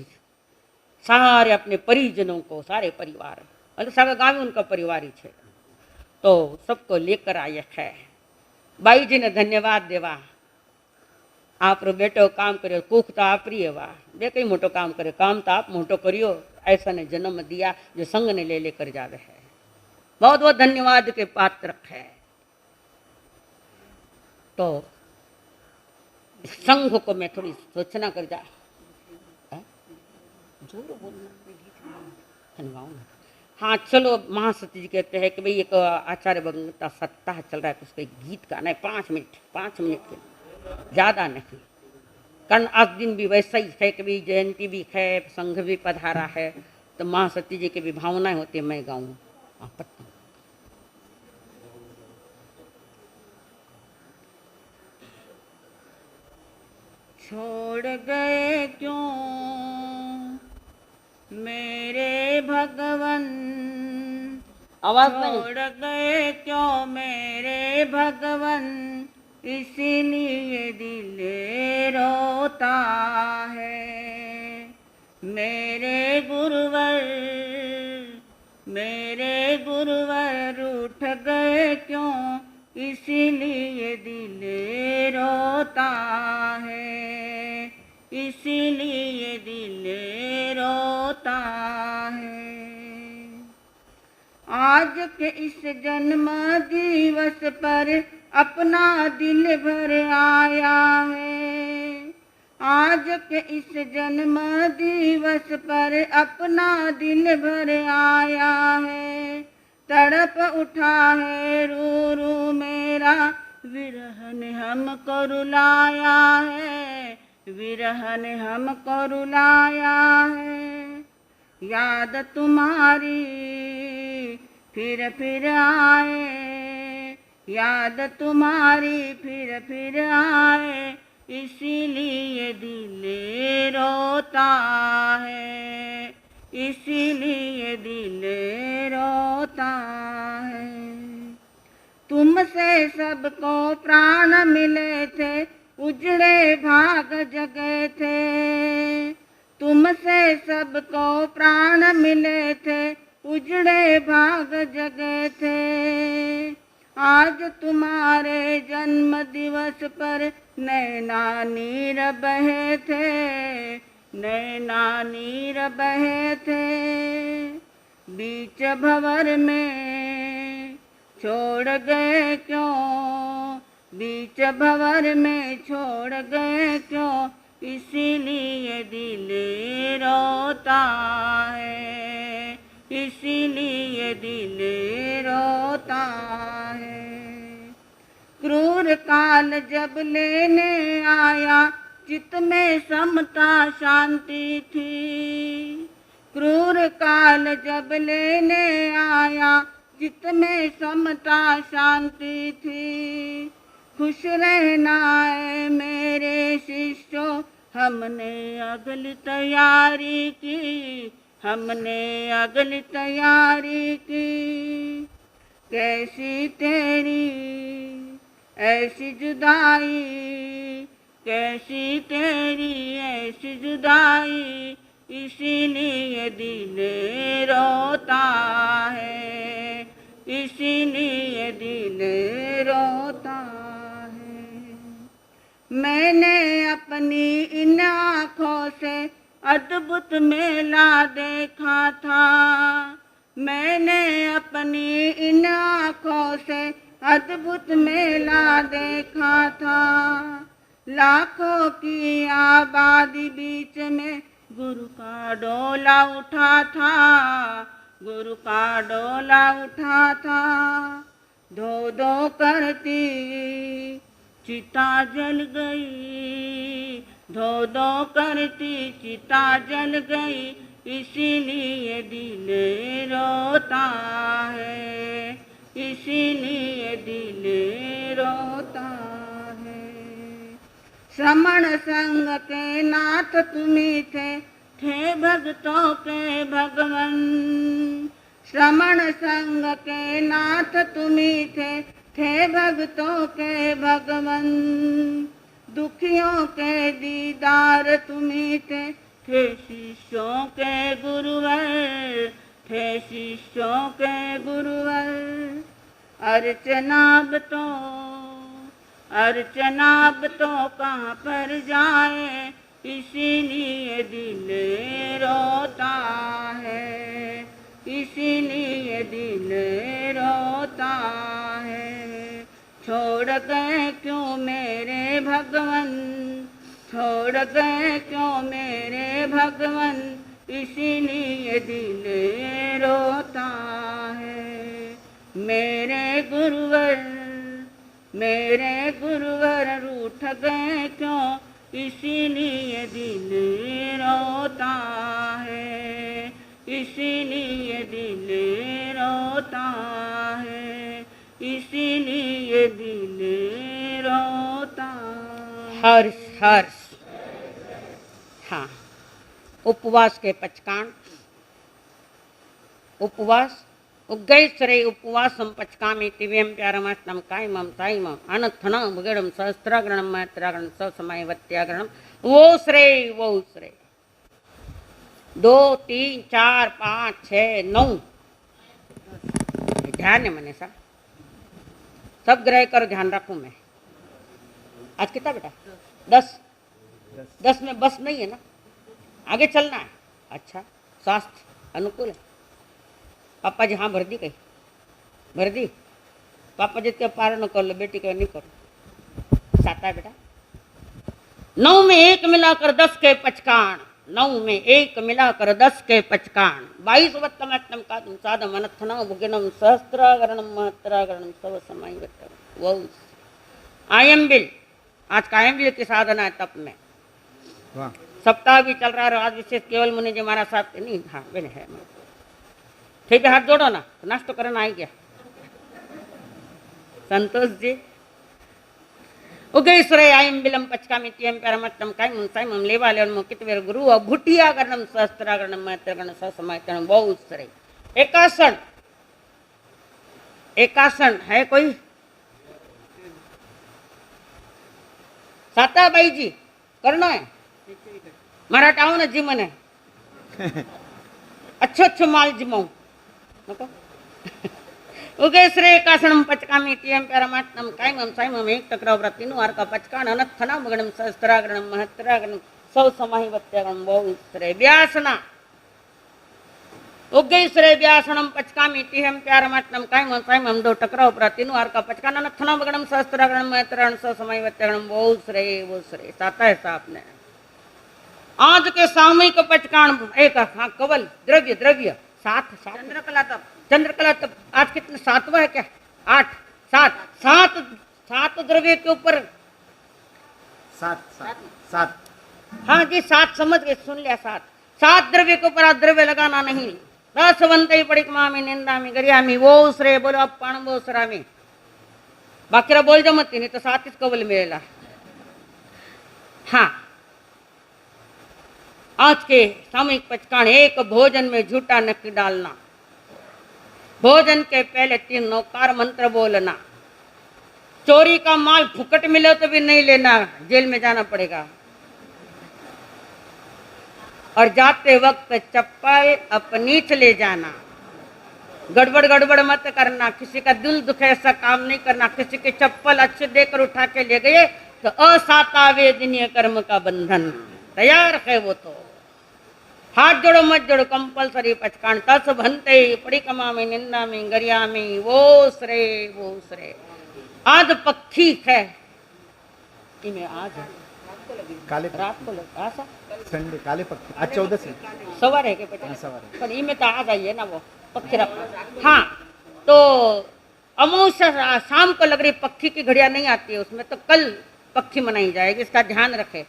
सारे अपने परिजनों को, सारे परिवार, मतलब सारा गाँव में उनका परिवार ही है, तो सबको लेकर आए है। बाई जी ने धन्यवाद देवा, आप बेटो काम करो, कुख तो आप रही है, बे कई मोटो काम करे, काम तो आप मोटो करियो, ऐसा ने जन्म दिया जो संघ ने ले लेकर जावे है। बहुत बहुत धन्यवाद के पात्र है। तो संघ को मैं थोड़ी सूचना कर जा, जोर बोलना खनवाऊँ। हाँ चलो, महासती जी कहते हैं कि भाई एक आचार्य भगवता सप्ताह चल रहा है तो उसका एक गीत गाना है 5 मिनट के, ज़्यादा नहीं। कारण आज दिन भी वैसा ही है कि भाई जयंती भी है, संघ भी पधारा है, तो महासती जी की भी भावनाएं होती है मैं गाऊँ आपत्ति। छोड़ गए क्यों मेरे भगवन, आवाज नहीं, छोड़ गए क्यों मेरे भगवन, इसीलिए दिल रोता है। मेरे गुरुवर रूठ गए क्यों, इसीलिए दिल रोता है, इसीलिए दिल रोता है। आज के इस जन्म दिवस पर अपना दिल भर आया है, आज के इस जन्म दिवस पर अपना दिल भर आया है। तड़प उठा है रू रू मेरा, विरह ने हमको रुलाया है, विरह ने हमको रुलाया है। याद तुम्हारी फिर आए, याद तुम्हारी फिर आए, इसीलिए दिल रोता है, इसीलिए दिल रोता है। तुमसे सबको प्राण मिले थे, उजड़े भाग जगे थे। तुमसे सबको प्राण मिले थे, उजड़े भाग जगे थे। आज तुम्हारे जन्म दिवस पर नैना नीर बहे थे, नैना नीर बहे थे। बीच भंवर में छोड़ गए क्यों, बीच भंवर में छोड़ गए क्यों, इसीलिए दिल रोता है, इसीलिए दिल रोता है। क्रूर काल जब लेने आया, चित्त में समता शांति थी। क्रूर काल जब लेने आया, चित्त में समता शांति थी। खुश रहना है मेरे शिष्यों, हमने अगली तैयारी की, हमने अगली तैयारी की। कैसी तेरी ऐसी जुदाई, कैसी तेरी ऐसी जुदाई, इसीलिए दिल रोता है, इसीलिए दिल रोता है। मैंने अपनी इन आँखों से अद्भुत मेला देखा था, मैंने अपनी इन आँखों से अद्भुत मेला देखा था। लाखों की आबादी बीच में गुरु का डोला उठा था, गुरु का डोला उठा था। धो धो करती चिता जल गई, धो धो करती चिता जल गई, इसीलिए दिल रोता है, इसीलिए दिल रोता है। श्रमण संग के नाथ तुम्ही थे भक्तों के भगवन। श्रमण संग के नाथ तुम्ही थे भक्तों के भगवन। दुखियों के दीदार तुम्ही थे शिष्यों के गुरुवर, थे शिष्यों के गुरुवर। अर्चना तो कहाँ पर जाए, इसीलिए दिल रोता है, इसीलिए दिल रोता है। छोड़ गए क्यों मेरे भगवन, छोड़ गए क्यों मेरे भगवन, इसीलिए दिल रोता है। मेरे गुरुवर रूठ गए क्यों, इसीलिए दिल रोता है, इसीलिए दिल रोता है, इसीलिए दिल रोता। हर्ष हर्ष। हाँ, उपवास के पचकांड। उपवास उग्गैश्वरे उपवासम पचकामि दिव्यम प्यारमास्तं कायमं सायमं अनर्थना भगड़म सहस्त्राग्रणम मैत्राग्रणम ससमयवत्याग्रणम वो श्रे 2 3 4 5 6 9 ध्यान है मैंने सब ग्रह करो, ध्यान रखूं मैं। आज कितना बेटा? 10 में बस नहीं है ना, आगे चलना है। अच्छा, स्वास्थ्य अनुकूल है? पापा जी हाँ भर दी, कहीं भर दी? पापा जी के पार न कर लो, बेटी के नहीं करो। साता है बेटा। 9 में 1 मिलाकर 10 के पचकान, 9 में 1 मिलाकर 10 के पचकान, 22 वत्तमत्तम का तुम साधम अनर्थना भुगिनम सहस्त्रागरणम महत्रागरणम सब समय वो आयम्बिल। आज का आयम्बिल की साधना है तप में। सप्ताह भी चल रहा है, आज विशेष केवल मुनि जी हमारा साथ नहीं। हाँ बिन है, ठीक है, हाथ जोड़ो ना, तो नाश्तो करना आ गया। संतोष जी उगैश्वरे आयम बिलम पचकामि त्यम परमत्तम कायम सायमम लेवालेन मोकित वेर गुरु अभुटिया गणम सहस्त्रागणम मैत्रगण ससमयतन बहुश्रे। एकासन है कोई? साताबाई जी करना है? मराठाओं ने जीवन है अच्छो माल जिमाऊ उगैश्वरे एकासनम पचकामि त्यम परमात्मम कायमम सायमम एक टकराव व्रतिनु आर का पचकान अनथना मगणम सहस्त्रागणम महत्रागणम सौ समाहि वत्यागणम बहुश्रे। व्यासना उगैश्वरे व्यासनम पचकामि त्यम परमात्मम कायमम सायमम 2 टकराव व्रतिनु आर का पचकान अनथना मगणम सहस्त्रागणम महत्रागणम सौ समाहि वत्यागणम बहुश्रे वो श्रे। साता है साहब ने। आज के सामयिक पचकान एक कवल द्रव्य 7 चंद्रकला तप आज कितने? 7वां है क्या? 8 7 द्रव्य के ऊपर 7 हाँ जी 7 समझ गए, सुन लिया। 7 द्रव्य के ऊपर आज द्रव्य लगाना नहीं। रसवंत पड़िकमा में निंदा में गरिया में वो श्रे बोलो अब पाण वो सरा में बाकी बोल जमती नहीं तो 7 कवल मिलेगा। हाँ, आज के सामूहिक पचकान। एक भोजन में झूठा नक्की डालना, भोजन के पहले 3 नौकार मंत्र बोलना, चोरी का माल फुकट मिले तो भी नहीं लेना, जेल में जाना पड़ेगा, और जाते वक्त चप्पल अपनी ले जाना, गड़बड़ मत करना, किसी का दिल दुखे ऐसा काम नहीं करना। किसी के चप्पल अच्छे देकर उठा के ले गए तो असाता वेदनीय कर्म का बंधन तैयार है वो तो। हाथ जोड़ो मत जोड़ो, कंपलसरी पचकान। तस भंते पड़िकमा में निंदा में गरिया में वो श्रे। आज पक्षी है इनमें, आज काले रात को आशा संडे काले पक्षी आज 14 से सवार है के पता सवार पर इनमें तो आ जाइए ना वो पक्षी रख। हाँ, तो अमावस्या शाम को लग रही पक्षी की घड़िया नहीं आती है उसमें, तो कल पक्षी मनाई जाएगी, इसका ध्यान रखे।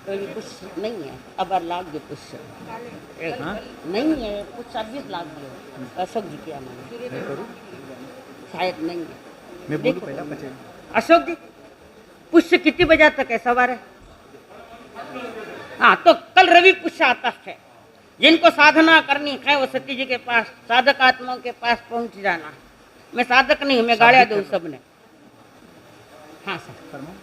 पुष्य नहीं है, अब लाग जो पुष्य नहीं है, कुछ 26 लाख जो अशोक जी किया मैंने, शायद नहीं है। मैं बोलूं पहला बचे। अशोक जी पुष्य कितनी बजे तक है? सवार है। हाँ, तो कल रवि पुष्य आता है। जिनको साधना करनी है वो सती जी के पास, साधक आत्माओं के पास पहुंच जाना। मैं साधक नहीं हूं, मैं गाड़िया दूं सबने। हाँ सर।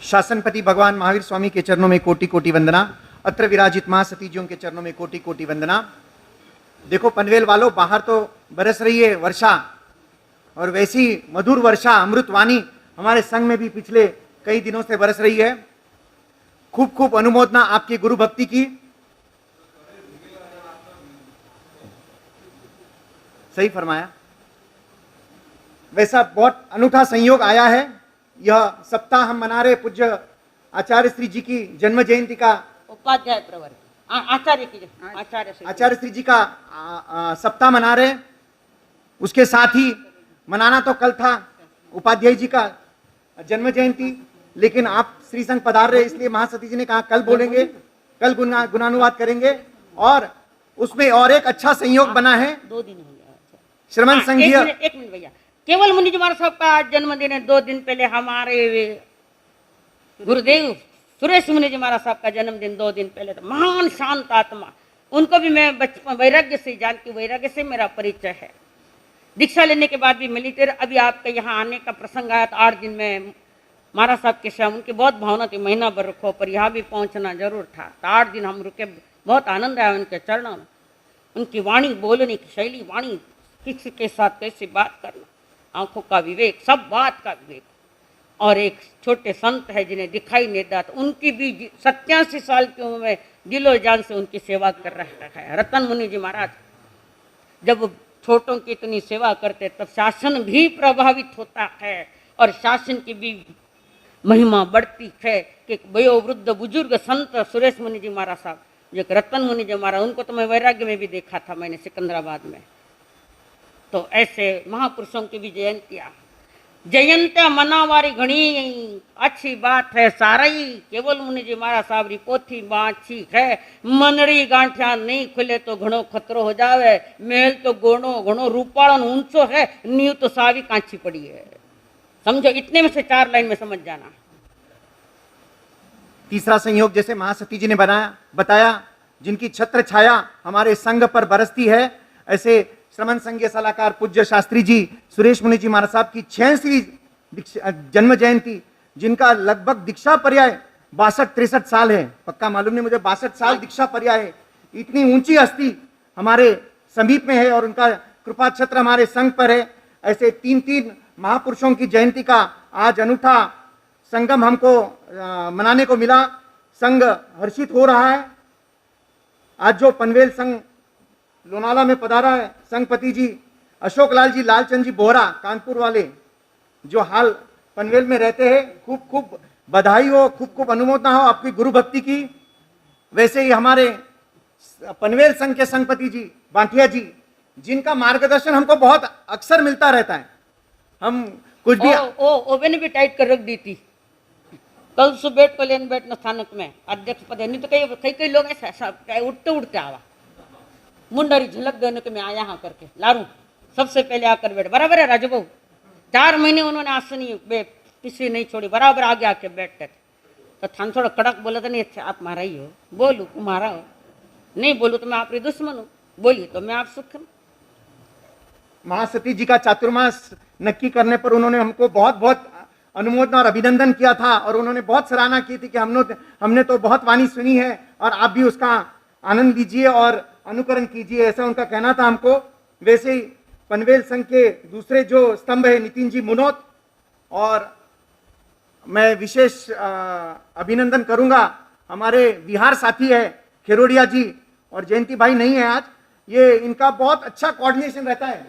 शासनपति भगवान महावीर स्वामी के चरणों में कोटि कोटि वंदना। अत्र विराजित मां सती जियों के चरणों में कोटि कोटि वंदना। देखो पनवेल वालों, बाहर तो बरस रही है वर्षा, और वैसी मधुर वर्षा अमृतवाणी हमारे संघ में भी पिछले कई दिनों से बरस रही है। खूब खूब अनुमोदना आपकी गुरु भक्ति की। सही फरमाया। वैसा बहुत अनूठा संयोग आया है। यह सप्ताह हम मना रहे पूज्य आचार्य श्री जी की जन्म जयंती का, उपाध्याय प्रवर आचार्य की आचार्य श्री जी का सप्ताह मना रहे हैं। उसके साथ ही मनाना तो कल था उपाध्याय जी का जन्म जयंती, लेकिन आप श्री संघ पधार रहे, इसलिए महासती जी ने कहा कल बोलेंगे, कल गुणानुवाद करेंगे। और उसमें और एक अच्छा संयोग बना है, 2 दिन हो गया श्रमण संघीय। एक मिनट भैया, केवल मुनि जी महाराज साहब का आज जन्मदिन है। 2 दिन पहले हमारे गुरुदेव सुरेश मुनि जी महाराज साहब का जन्मदिन 2 दिन पहले था। महान शांत आत्मा, उनको भी मैं बचपन वैराग्य से जानती, वैराग्य से मेरा परिचय है। दीक्षा लेने के बाद भी मिली थे। अभी आपके यहाँ आने का प्रसंग आया तो 8 दिन में महाराज साहब के साथ उनकी बहुत भावना थी, महीना भर रखो, पर यहाँ भी पहुँचना जरूर था। तो 8 दिन हम रुके, बहुत आनंद आया उनके चरणों में। उनकी वाणी, बोलने की शैली, वाणी, किसी के साथ कैसे बात करना, आंखों का विवेक, सब बात का विवेक। और एक छोटे संत है जिन्हें दिखाई नहीं देता, तो उनकी भी 87 साल की उम्र में दिलो जान से उनकी सेवा कर रहा है रतन मुनि जी महाराज। जब छोटों की इतनी सेवा करते तब शासन भी प्रभावित होता है और शासन की भी महिमा बढ़ती है। कि वयो वृद्ध बुजुर्ग संत सुरेश मुनि जी महाराज साहब, जो रतन मुनि जी महाराज, उनको तो मैं वैराग्य में भी देखा था मैंने सिकंदराबाद में। तो ऐसे महापुरुषों की भी जयंतियाँ, जयंत्या मनावारी घनी अच्छी बात है सारी। केवल मुनि जी महाराज साहब री पोथी बाछी है, मनड़ी गांठिया नहीं खुले तो घणो खतरो हो जावे। महल तो घणो रूपालन ऊंचो है, नींव तो सावी कांची पड़ी है। समझो, इतने में से 4 लाइन में समझ जाना। तीसरा संयोग जैसे महासती जी ने बताया, जिनकी छत्र छाया हमारे संघ पर बरसती है, ऐसे श्रमण संघीय सलाहकार पूज्य शास्त्री जी सुरेश मुनि जी महाराज साहब की 86वीं जन्म जयंती, जिनका लगभग दीक्षा पर्याय 62-63 साल है, पक्का मालूम नहीं मुझे, 62 साल दीक्षा पर्याय है। इतनी ऊंची हस्ती हमारे समीप में है और उनका कृपा छत्र हमारे संघ पर है। ऐसे 3 महापुरुषों की जयंती का आज अनूठा संगम हमको मनाने को मिला। संघ हर्षित हो रहा है। आज जो पनवेल संघ लोनाला में पधारा है, संघपति जी अशोक लाल जी लालचंद जी बोहरा कानपुर वाले, जो हाल पनवेल में रहते हैं, खूब खूब बधाई हो, खूब खूब अनुमोदना हो आपकी गुरु भक्ति की। वैसे ही हमारे पनवेल संघ के संघपति जी बांटिया जी, जिनका मार्गदर्शन हमको बहुत अक्सर मिलता रहता है। हम कुछ भी ओवे ने भी टाइट कर रख दी थी। कल सुबह को लेन बैठना स्थानक में अध्यक्ष पद है, नहीं तो कई लोग ऐसा उठते उठते आवा, मुंडरी झलक देने के मैं आया हाँ करके लारू, सबसे पहले आकर बैठ। बराबर है राजू बाबू, 4 महीने उन्होंने आसनी पिछली नहीं छोड़ी, बराबर आगे आके बैठते थे। तो थान थोड़ा कड़क बोला था, नहीं अच्छा आप मारा ही हो, बोलू तुम्हारा हो, नहीं बोलू तो मैं आपकी दुश्मन हूँ, बोली तो मैं आप सुख हूँ। महासती जी का चातुर्मास नक्की करने पर उन्होंने हमको बहुत बहुत अनुमोदन और अभिनंदन किया था और उन्होंने बहुत सराहना की थी कि हमने तो बहुत वाणी सुनी है और आप भी उसका आनंद लीजिए और अनुकरण कीजिए, ऐसा उनका कहना था हमको। वैसे ही पनवेल संघ के दूसरे जो स्तंभ है नितिन जी मुनोत, और मैं विशेष अभिनंदन करूंगा हमारे बिहार साथी है खेरोडिया जी, और जयंती भाई नहीं है आज, ये इनका बहुत अच्छा कोऑर्डिनेशन रहता है।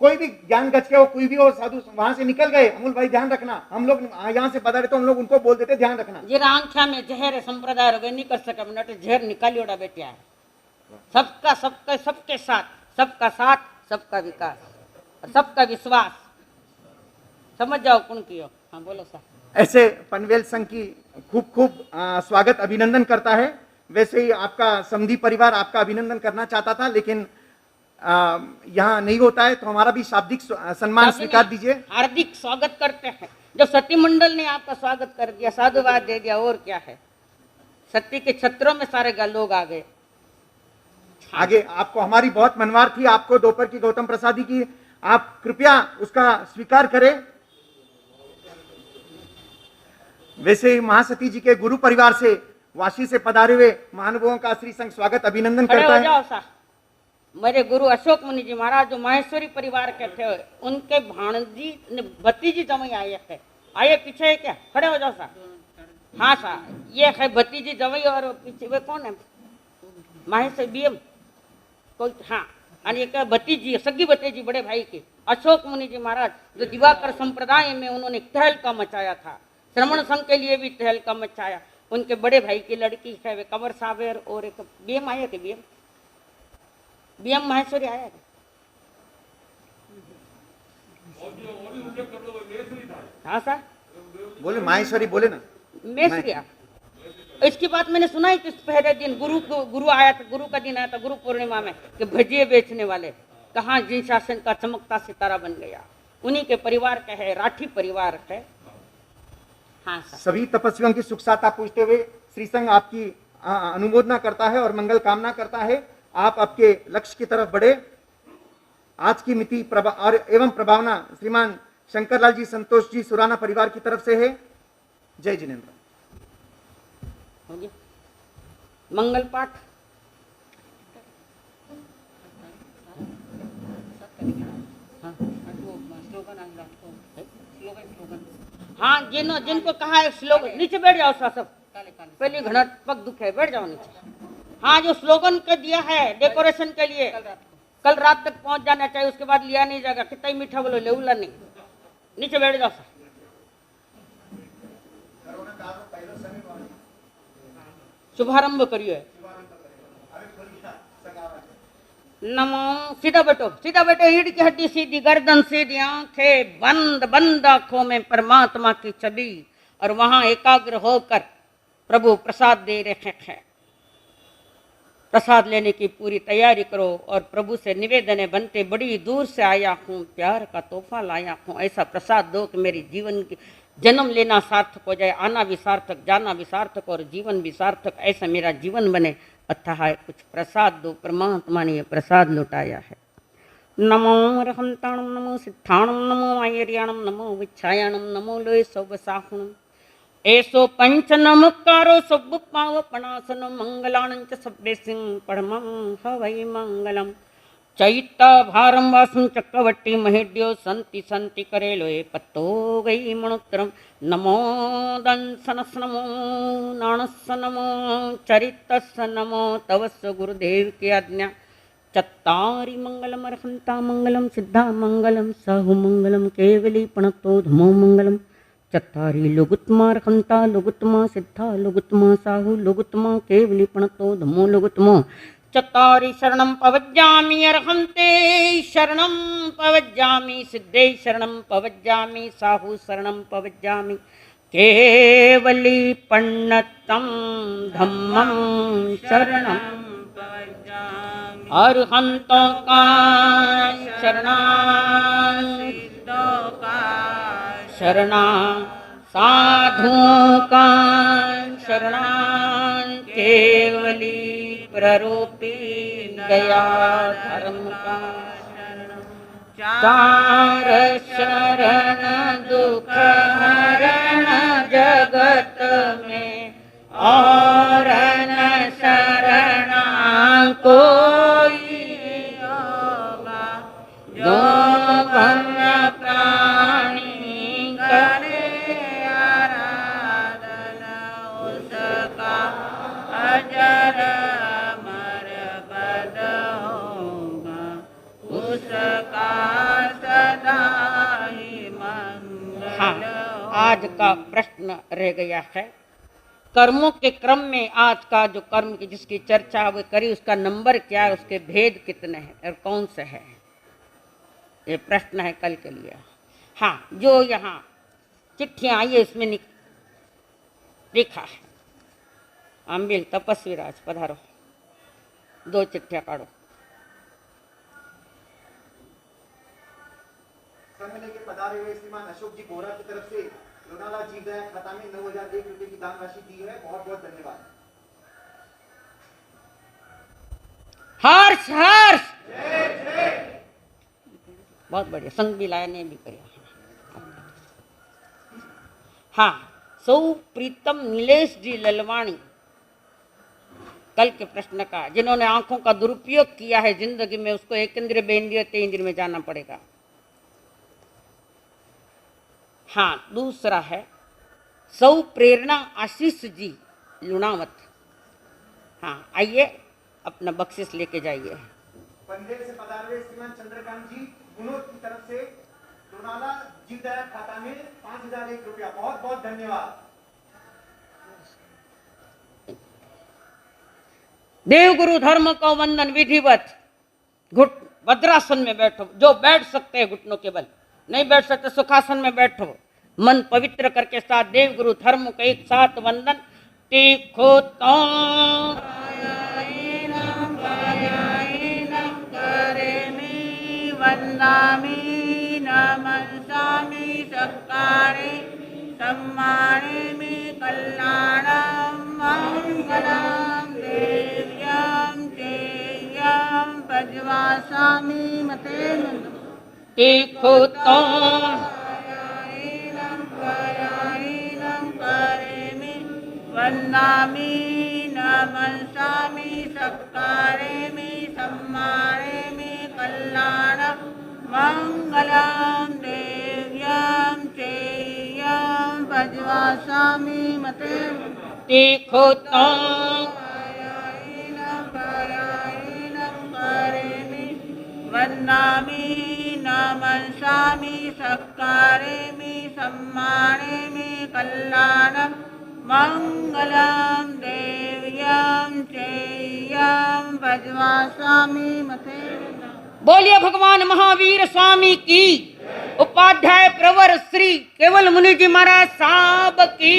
कोई भी ज्ञान गच के हो, कोई भी हो, साधु वहां से निकल गए, अमूल भाई ध्यान रखना, हम लोग यहाँ से पधारे तो हम लोग उनको बोल देते ध्यान रखना। ये आंखा में जहर संप्रदाय रोगे नहीं कर सके, मिनट जहर निकाली ओड़ा बेटिया है। सबका सबका सबके साथ, सबका साथ, सबका विकास, सबका विश्वास, समझ जाओ कौन की हो। हाँ बोलो सर। ऐसे पनवेल संघ की खूब खूब स्वागत अभिनंदन करता है। वैसे ही आपका समधी परिवार आपका अभिनंदन करना चाहता था, लेकिन यहाँ नहीं होता है, तो हमारा भी शाब्दिक सम्मान स्वीकार दीजिए। हार्दिक स्वागत करते हैं। जब सती मंडल ने आपका स्वागत कर दिया, साधुवाद दे दिया, और क्या है, सती के छत्रों में सारे लोग आ गए। आगे आपको हमारी बहुत मनवार थी, आपको दोपहर की गौतम प्रसादी की, आप कृपया उसका स्वीकार करें। वैसे ही महासती जी के गुरु परिवार से वाशी से पधारे हुए महानुभावों का श्री संघ स्वागत अभिनंदन करता है। मेरे गुरु अशोक मुनि जी महाराज जो माहेश्वरी परिवार के थे, उनके भाणजी भतीजी जमाई आए थे, आइए पीछे है क्या, खड़े हो जाओ सा। हाँ सा, ये है भतीजी जमाई और पीछे वे कौन है, माहेश्वरी बीएम कोई, हाँ, और ये क्या भतीजी, सगी भतीजी बड़े भाई के अशोक मुनि जी महाराज, जो दिवाकर संप्रदाय में उन्होंने तहलका मचाया था, श्रमण संघ के लिए भी तहलका मचाया। उनके बड़े भाई की लड़की है वे कंवर सावेर, और एक बीएम आया कि बीएम माहेश्वरी आया कि? हाँ सर बोले माहेश्वरी बोले ना। मेसरिया। इसकी बात मैंने सुना है कि पहले दिन गुरु आया था, गुरु का दिन आया था, गुरु पूर्णिमा में, कि भजिए बेचने वाले कहाँ जिन शासन का चमकता सितारा बन गया, उन्हीं के परिवार का है, राठी परिवार है। हाँ सर। सभी तपस्वियों की सुख साता पूछते हुए श्री संघ आपकी अनुमोदना करता है और मंगल कामना करता है। आप आपके लक्ष्य की तरफ बढ़े। आज की मिति और एवं प्रभावना श्रीमान शंकरलाल जी संतोष जी सुराना परिवार की तरफ से है। जय जिनेन्द्र। हो गया मंगल पाठ। हाँ जिनको कहा है स्लोगन, नीचे बैठ जाओ सब, पहले घना पग दुख है, बैठ जाओ नीचे। हाँ जो स्लोगन का दिया है डेकोरेशन के लिए, कल रात तक पहुंच जाना चाहिए, उसके बाद लिया नहीं जाएगा। कितना ही मीठा बोलो, लेउला नहीं। नीचे बैठ जाओ सर। शुभारंभ करिए। नमो, सीधा बैठो, सीधा बैठो, रीढ़ की हड्डी सीधी, गर्दन सीधी, आंखें बंद, बंद आंखों में परमात्मा की छवि, और वहां एकाग्र होकर प्रभु प्रसाद दे रहे हैं। प्रसाद लेने की पूरी तैयारी करो और प्रभु से निवेदन है, बनते बड़ी दूर से आया हूँ, प्यार का तोहफा लाया हूँ, ऐसा प्रसाद दो कि मेरी जीवन की जन्म लेना सार्थक हो जाए, आना भी सार्थक, जाना भी सार्थक और जीवन भी सार्थक, ऐसा मेरा जीवन बने। अतः कुछ प्रसाद दो। परमात्मा ने प्रसाद लौटाया है। नमो रहंताणम, नमो सिद्धाणम, नमो आयर्याणम, नमो विच्छायाणम, नमो लोय सौवसाहुणम। ऐसो पंच नमकारो सब पावपणासन मंगलानंच सभ्य सिंह परमं हवै मंगलम। चैत्ता भारम वासुं चक्रवर्ती महेड्यो संति संति करेलोए पत्तो गई मणोत्तरम। नमो दंसनस नमो नाणस नमो चरितस नमो तवस गुरुदेव की आज्ञा। चत्तारि मंगलम अर्हंता मंगलम सिद्धा मंगलम साहु मंगलम केवली प्रणतो धमो मंगलम। चत्तारि लोगुत्मा अर्हंता लोगुत्मा सिद्धा लोगुत्मा साहु लोगुत्मा केवली प्रणतो धमो लोगुत्मो। चत्तारि शरणं पवज्जामि अर्हन्ते शरणं पवज्जामि सिद्धे शरणं पवज्जामि साहु शरणं पवज्जामि। केवली पण्णतं धम्मं शरणं पवज्जामि। अर्हन्तों का शरणां सिद्धों का शरणां साधुओं का शरणां। केवली प्ररूपी दया धर्म का चार शरण दुख हरण जगत में और न शरणा कोई होगा। जो वन्य प्राणी करे आराधना उसका अजर अमर पद होगा, उसका सदा ही मंगल। हाँ, आज का प्रश्न रह गया है। कर्मों के क्रम में आज का जो कर्म की जिसकी चर्चा वो करी, उसका नंबर क्या है, उसके भेद कितने हैं और कौन से है, ये प्रश्न है कल के लिए। हाँ, जो यहाँ चिट्ठियाँ आई है इसमें लिखा है, अम्बिल तपस्वी राज पधारो, 2 चिट्ठियाँ काढ़ो। संघ लेके पधारे हुए श्रीमान अशोक जी बोरा की तरफ से लोनाला जीवदया खाता में 9,001 रुपए की दान राशि दी है। बहुत बहुत धन्यवाद। हर्ष हर्ष बहुत बढ़िया, संघ भी लाया ने भी किया। हाँ, सौ प्रीतम नीलेश जी ललवाणी कल के प्रश्न का, जिन्होंने आंखों का दुरुपयोग किया है जिंदगी में, उसको एक इंद्रिय बेंद्रिय ते इंद्रिय में जाना पड़ेगा। हाँ, दूसरा है सौ प्रेरणा आशीष जी लुणावत। हाँ, आइए अपना बख्शिश लेके जाइए। पंदेर से पधारे श्रीमान चंद्रकांत जी गुनोद की तरफ से कोणाला जीवदया खाता में 5001 रुपया। बहुत बहुत धन्यवाद। देव गुरु धर्म को वंदन विधिवत घुट वज्रासन में बैठो, जो बैठ सकते हैं घुटनों के बल, नहीं बैठ सकते सुखासन में बैठो। मन पवित्र करके साथ देव गुरु धर्म को एक साथ वंदन। तीखो तो वंदामि नमस्सामि सत्कारे सम्मानयामि कल्याणं मंगलं देव्यं चेयं पज्वासामि मते तीखो तो वंदामि नमस्सामि सत्कारेमि सम्मानयामि कल्याणं मंगलं देव्यं चेयं पज्वासामि मते तीखो तो वंदामि नमस्सामि सत्कारेमि सम्मानयामि कल्याणं मंगलं देव्यं चेयं पज्वासामि मते। बोलिए भगवान महावीर स्वामी की, उपाध्याय प्रवर श्री केवल मुनि जी महाराज साहब की,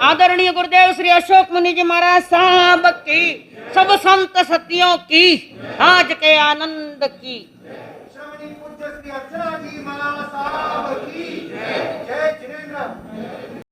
आदरणीय गुरुदेव श्री अशोक मुनि जी महाराज साहब की, सब संत सतियों की, आज के आनंद की। श्रवणी पूज्य श्री अर्चना जी महाराज साहब की जय। जय जिनेंद्र।